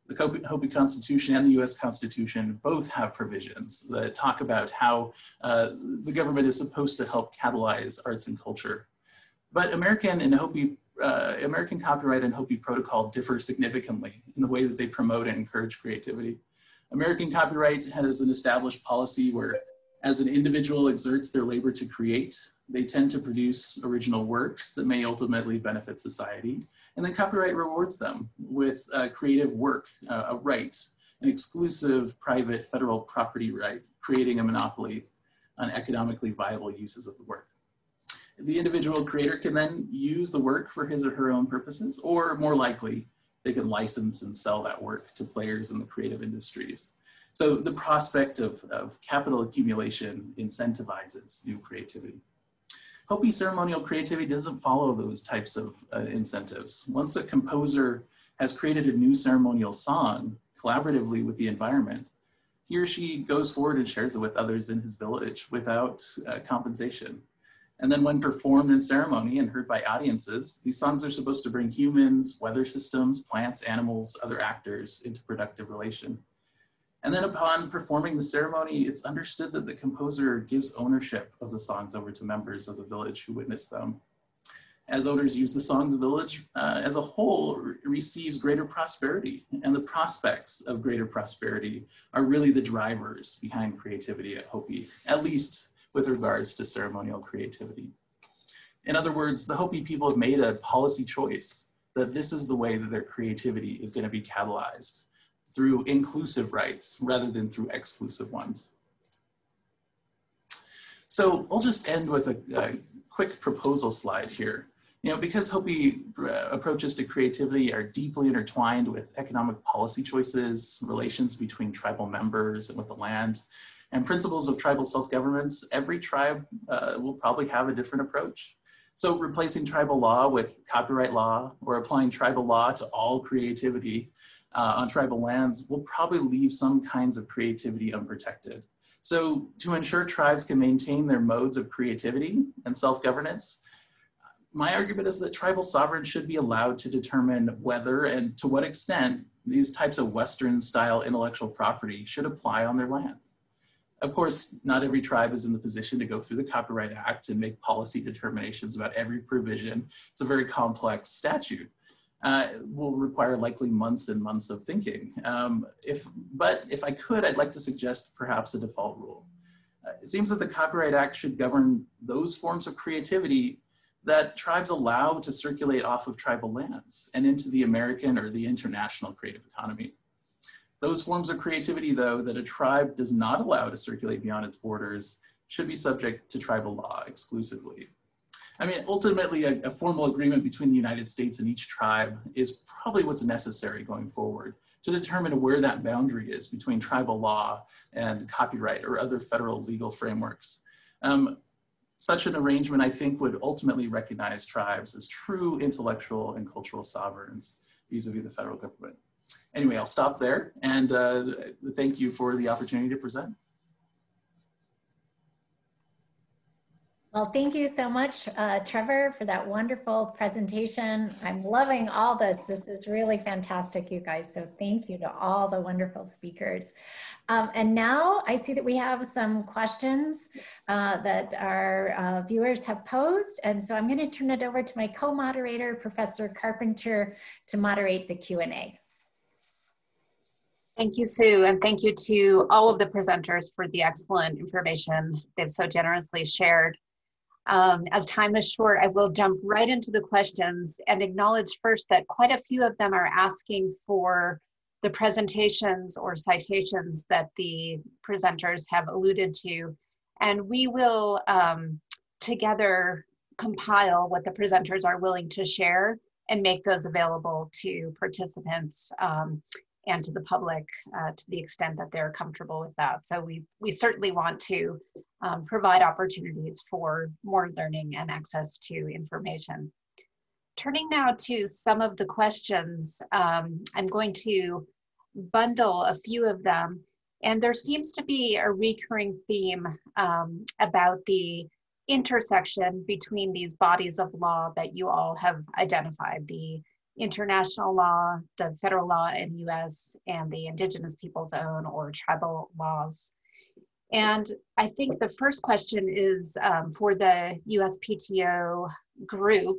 The Hopi Constitution and the US Constitution both have provisions that talk about how the government is supposed to help catalyze arts and culture. But American copyright and Hopi protocol differ significantly in the way that they promote and encourage creativity. American copyright has an established policy where, as an individual exerts their labor to create, they tend to produce original works that may ultimately benefit society. And then copyright rewards them with creative work, a right, an exclusive private federal property right, creating a monopoly on economically viable uses of the work. The individual creator can then use the work for his or her own purposes, or more likely, they can license and sell that work to players in the creative industries. So the prospect of capital accumulation incentivizes new creativity. Hopi ceremonial creativity doesn't follow those types of incentives. Once a composer has created a new ceremonial song collaboratively with the environment, he or she goes forward and shares it with others in his village without compensation. And then when performed in ceremony and heard by audiences, these songs are supposed to bring humans, weather systems, plants, animals, other actors into productive relation. And then upon performing the ceremony, it's understood that the composer gives ownership of the songs over to members of the village who witness them. As owners use the song, the village as a whole receives greater prosperity, and the prospects of greater prosperity are really the drivers behind creativity at Hopi, at least with regards to ceremonial creativity. In other words, the Hopi people have made a policy choice that this is the way that their creativity is going to be catalyzed, through inclusive rights rather than through exclusive ones. So I'll just end with a quick proposal slide here. You know, because Hopi approaches to creativity are deeply intertwined with economic policy choices, relations between tribal members and with the land, and principles of tribal self-governance, every tribe will probably have a different approach. So replacing tribal law with copyright law or applying tribal law to all creativity on tribal lands will probably leave some kinds of creativity unprotected. So to ensure tribes can maintain their modes of creativity and self-governance, my argument is that tribal sovereigns should be allowed to determine whether and to what extent these types of Western style intellectual property should apply on their land. Of course, not every tribe is in the position to go through the Copyright Act and make policy determinations about every provision. It's a very complex statute. Will require likely months and months of thinking. But if I could, I'd like to suggest perhaps a default rule. It seems that the Copyright Act should govern those forms of creativity that tribes allow to circulate off of tribal lands and into the American or the international creative economy. Those forms of creativity, though, that a tribe does not allow to circulate beyond its borders should be subject to tribal law exclusively. I mean, ultimately, a formal agreement between the United States and each tribe is probably what's necessary going forward to determine where that boundary is between tribal law and copyright or other federal legal frameworks. Such an arrangement, I think, would ultimately recognize tribes as true intellectual and cultural sovereigns vis-a-vis the federal government. Anyway, I'll stop there, and thank you for the opportunity to present. Well, thank you so much, Trevor, for that wonderful presentation. I'm loving all this. This is really fantastic, you guys. So thank you to all the wonderful speakers. And now I see that we have some questions that our viewers have posed. And so I'm going to turn it over to my co-moderator, Professor Carpenter, to moderate the Q&A. Thank you, Sue, and thank you to all of the presenters for the excellent information they've so generously shared. As time is short, I will jump right into the questions and acknowledge first that quite a few of them are asking for the presentations or citations that the presenters have alluded to. And we will together compile what the presenters are willing to share and make those available to participants and to the public to the extent that they're comfortable with that. So we certainly want to provide opportunities for more learning and access to information. Turning now to some of the questions, I'm going to bundle a few of them. And there seems to be a recurring theme about the intersection between these bodies of law that you all have identified, the international law, the federal law in US, and the Indigenous people's own or tribal laws. And I think the first question is for the USPTO group.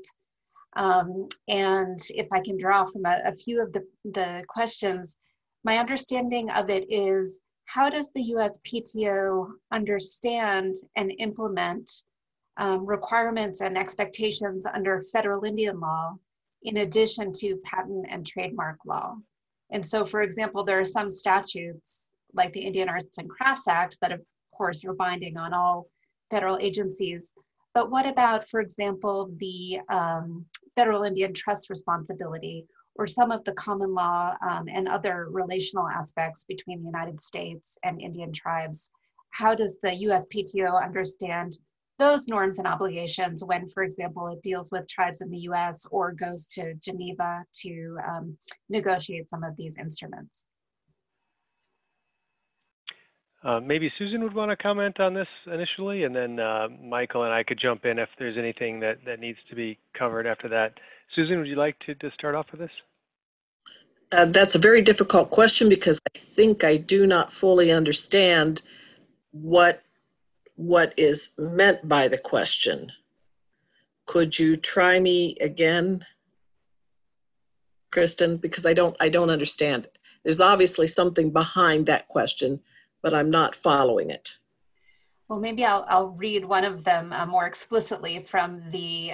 And if I can draw from a few of the questions, my understanding of it is, how does the USPTO understand and implement requirements and expectations under federal Indian law in addition to patent and trademark law? And so, for example, there are some statutes like the Indian Arts and Crafts Act that, of course, are binding on all federal agencies. But what about, for example, the Federal Indian Trust Responsibility, or some of the common law and other relational aspects between the United States and Indian tribes? How does the USPTO understand those norms and obligations when, for example, it deals with tribes in the US or goes to Geneva to negotiate some of these instruments? Maybe Susan would want to comment on this initially, and then Michael and I could jump in if there's anything that needs to be covered after that. Susan, would you like to start off with this? That's a very difficult question because I think I do not fully understand what is meant by the question. Could you try me again, Kristen? Because I don't understand it. There's obviously something behind that question, but I'm not following it. Well, maybe I'll read one of them more explicitly from the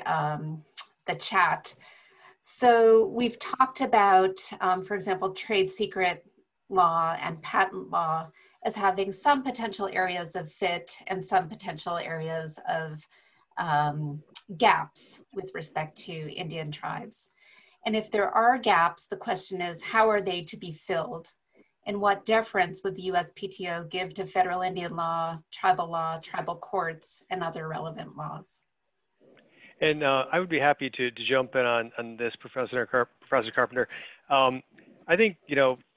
chat. So we've talked about, for example, trade secret law and patent law as having some potential areas of fit and some potential areas of gaps with respect to Indian tribes. And if there are gaps, the question is, how are they to be filled? And what deference would the USPTO give to federal Indian law, tribal courts, and other relevant laws? And I would be happy to jump in on this, Professor Carpenter. I think,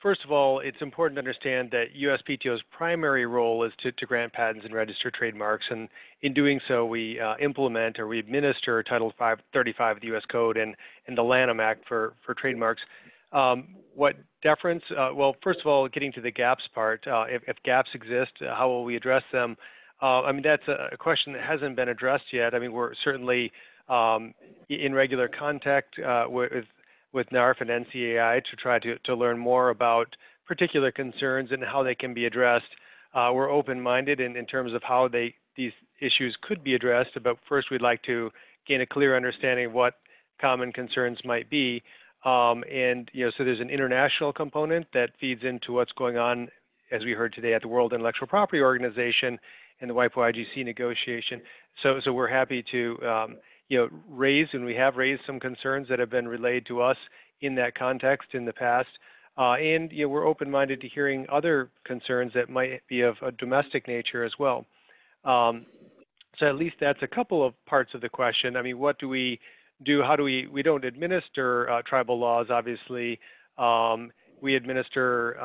first of all, it's important to understand that USPTO's primary role is to grant patents and register trademarks. And in doing so, we implement or we administer Title 35 of the U.S. Code and the Lanham Act for trademarks. What deference? Well, first of all, getting to the gaps part, if gaps exist, how will we address them? I mean, that's a question that hasn't been addressed yet. I mean, we're certainly in regular contact with NARF and NCAI to try to learn more about particular concerns and how they can be addressed. We're open-minded in terms of how these issues could be addressed, but first we'd like to gain a clear understanding of what common concerns might be. And so there's an international component that feeds into what's going on, as we heard today, at the World Intellectual Property Organization and the WIPO-IGC negotiation. So we're happy to raise, and we have raised some concerns that have been relayed to us in that context in the past. And we're open-minded to hearing other concerns that might be of a domestic nature as well. So at least that's a couple of parts of the question. I mean, what do we do? How do we don't administer tribal laws, obviously. We administer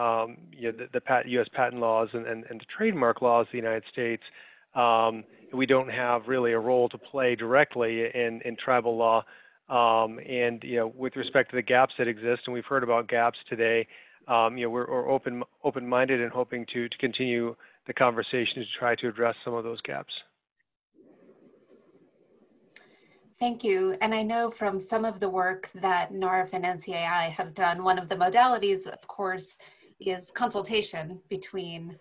the U.S. patent laws and the trademark laws of the United States. We don't have really a role to play directly in tribal law. And with respect to the gaps that exist, and we've heard about gaps today, we're open-minded and hoping to continue the conversation to try to address some of those gaps. Thank you. And I know from some of the work that NARF and NCAI have done, one of the modalities, of course, is consultation between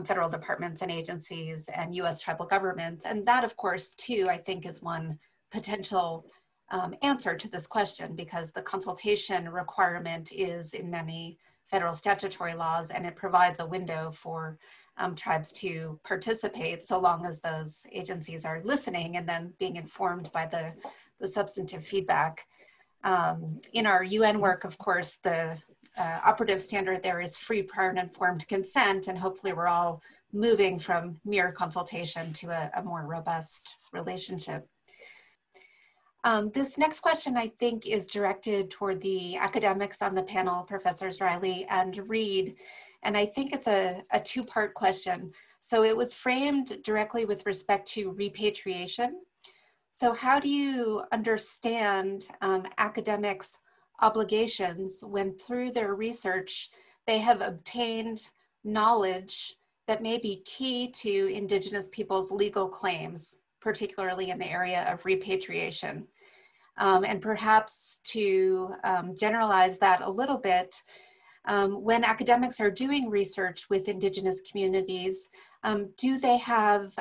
federal departments and agencies and U.S. tribal governments. And that, of course, too, I think is one potential answer to this question, because the consultation requirement is in many federal statutory laws, and it provides a window for tribes to participate so long as those agencies are listening and then being informed by the substantive feedback. In our UN work, of course, the operative standard there is free, prior, and informed consent, and hopefully we're all moving from mere consultation to a more robust relationship. This next question, I think, is directed toward the academics on the panel, Professors Riley and Reed, and I think it's a two-part question. So it was framed directly with respect to repatriation. So how do you understand academics' obligations when through their research they have obtained knowledge that may be key to Indigenous peoples' legal claims, particularly in the area of repatriation? And perhaps to generalize that a little bit, when academics are doing research with Indigenous communities, do they have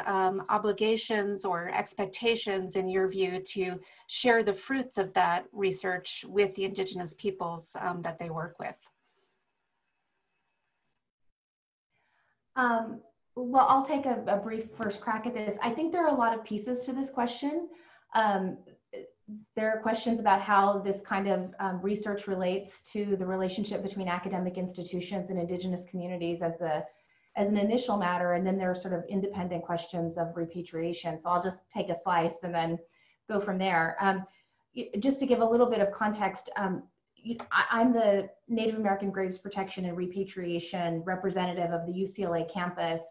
obligations or expectations, in your view, to share the fruits of that research with the Indigenous peoples that they work with? Well, I'll take a brief first crack at this. I think there are a lot of pieces to this question. There are questions about how this kind of research relates to the relationship between academic institutions and Indigenous communities as an initial matter, and then there are sort of independent questions of repatriation. So I'll just take a slice and then go from there. Just to give a little bit of context, I'm the Native American Graves Protection and Repatriation representative of the UCLA campus,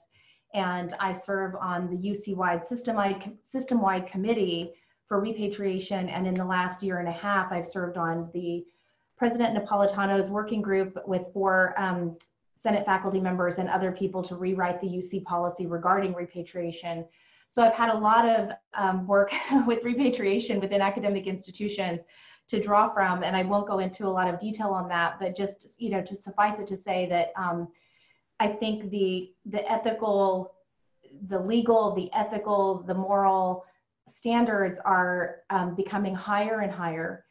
and I serve on the UC-wide system-wide committee for repatriation, and in the last year and a half, I've served on the President Napolitano's working group with 4 Senate faculty members and other people to rewrite the UC policy regarding repatriation. So I've had a lot of work with repatriation within academic institutions to draw from, and I won't go into a lot of detail on that, but just, to suffice it to say that I think the ethical, the legal, the ethical, the moral standards are becoming higher and higher,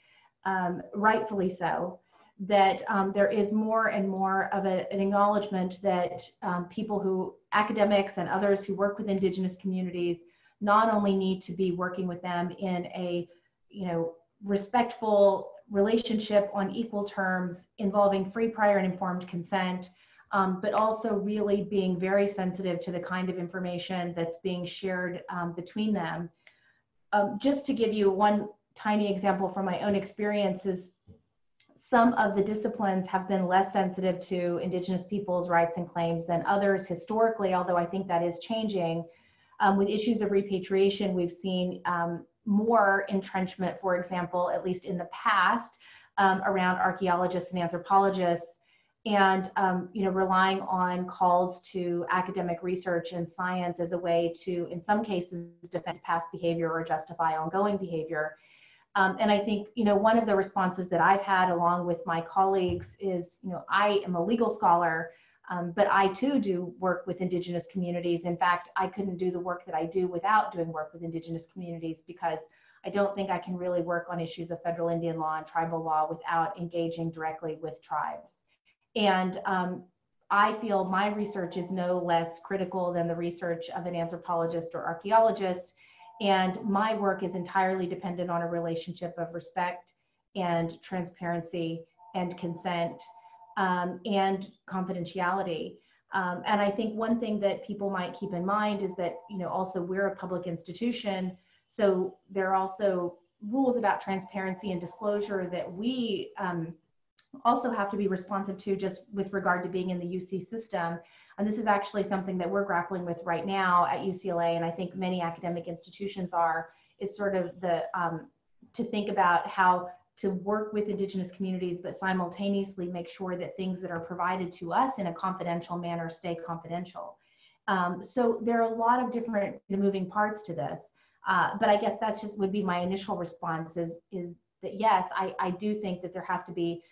rightfully so, that there is more and more of an acknowledgement that academics and others who work with Indigenous communities not only need to be working with them in a, respectful relationship on equal terms involving free, prior, and informed consent, but also really being very sensitive to the kind of information that's being shared between them. Just to give you one tiny example from my own experiences, some of the disciplines have been less sensitive to Indigenous peoples' rights and claims than others historically, although I think that is changing. With issues of repatriation, we've seen more entrenchment, for example, at least in the past, around archaeologists and anthropologists, and relying on calls to academic research and science as a way to, in some cases, defend past behavior or justify ongoing behavior. And I think, one of the responses that I've had along with my colleagues is, I am a legal scholar, but I too do work with Indigenous communities. In fact, I couldn't do the work that I do without doing work with Indigenous communities, because I don't think I can really work on issues of federal Indian law and tribal law without engaging directly with tribes. And I feel my research is no less critical than the research of an anthropologist or archaeologist. And my work is entirely dependent on a relationship of respect and transparency and consent and confidentiality. And I think one thing that people might keep in mind is that, also we're a public institution. So there are also rules about transparency and disclosure that we also have to be responsive to, just with regard to being in the UC system. And this is actually something that we're grappling with right now at UCLA, and I think many academic institutions is sort of to think about how to work with Indigenous communities, but simultaneously make sure that things that are provided to us in a confidential manner stay confidential. So there are a lot of different moving parts to this, but I guess that's just would be my initial response is that yes, I do think that there has to be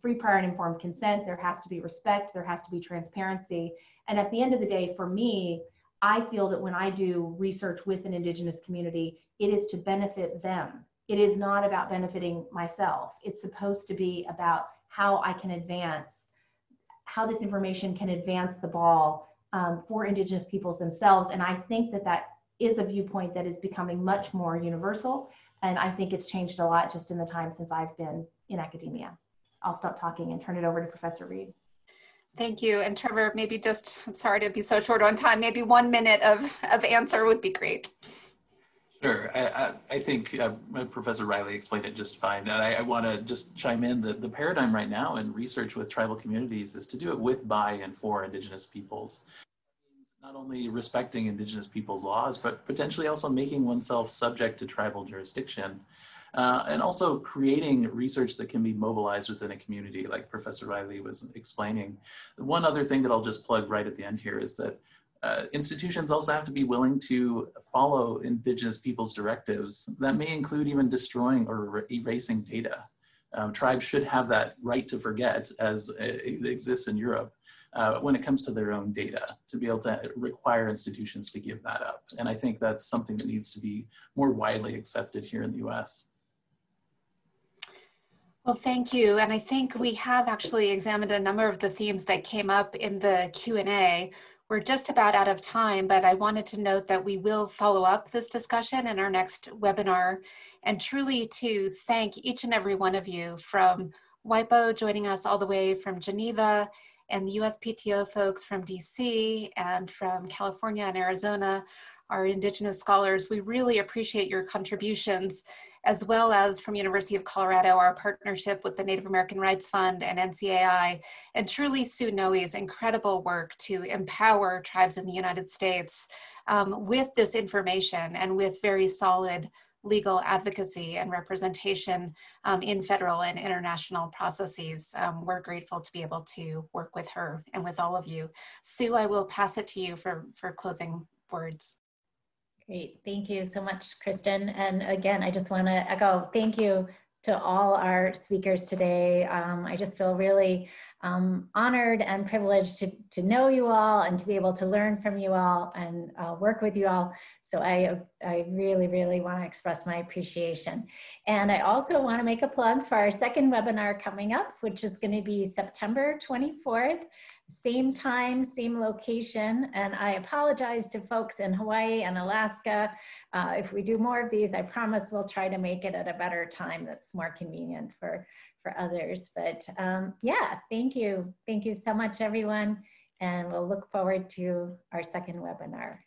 free, prior, and informed consent. There has to be respect. There has to be transparency. And at the end of the day, for me, I feel that when I do research with an Indigenous community, it is to benefit them. It is not about benefiting myself. It's supposed to be about how I can advance, how this information can advance the ball for Indigenous peoples themselves. And I think that that is a viewpoint that is becoming much more universal. And I think it's changed a lot just in the time since I've been in academia. I'll stop talking and turn it over to Professor Reed. Thank you. And Trevor, maybe just, sorry to be so short on time, maybe 1 minute of answer would be great. Sure. I think Professor Riley explained it just fine. And I want to just chime in that the paradigm right now in research with tribal communities is to do it with, by, and for Indigenous peoples. Not only respecting Indigenous peoples' laws, but potentially also making oneself subject to tribal jurisdiction. And also creating research that can be mobilized within a community, like Professor Riley was explaining. One other thing that I'll just plug right at the end here is that institutions also have to be willing to follow Indigenous people's directives. That may include even destroying or erasing data. Tribes should have that right to forget, as it exists in Europe, when it comes to their own data, to be able to require institutions to give that up. And I think that's something that needs to be more widely accepted here in the US. Well, thank you. And I think we have actually examined a number of the themes that came up in the Q&A. we're just about out of time, but I wanted to note that we will follow up this discussion in our next webinar, and truly to thank each and every one of you, from WIPO joining us all the way from Geneva, and the USPTO folks from DC and from California and Arizona, our Indigenous scholars. We really appreciate your contributions, as well as from University of Colorado, our partnership with the Native American Rights Fund and NCAI, and truly Sue Noe's incredible work to empower tribes in the United States with this information and with very solid legal advocacy and representation in federal and international processes. We're grateful to be able to work with her and with all of you. Sue, I will pass it to you for closing words. Great, thank you so much, Kristen. And again, I just want to echo thank you to all our speakers today. I just feel really honored and privileged to know you all and to be able to learn from you all and work with you all. So I really, really want to express my appreciation. And I also want to make a plug for our second webinar coming up, which is going to be September 24th. Same time, same location, and I apologize to folks in Hawaii and Alaska. If we do more of these, I promise we'll try to make it at a better time that's more convenient for others. But yeah, thank you. Thank you so much, everyone, and we'll look forward to our second webinar.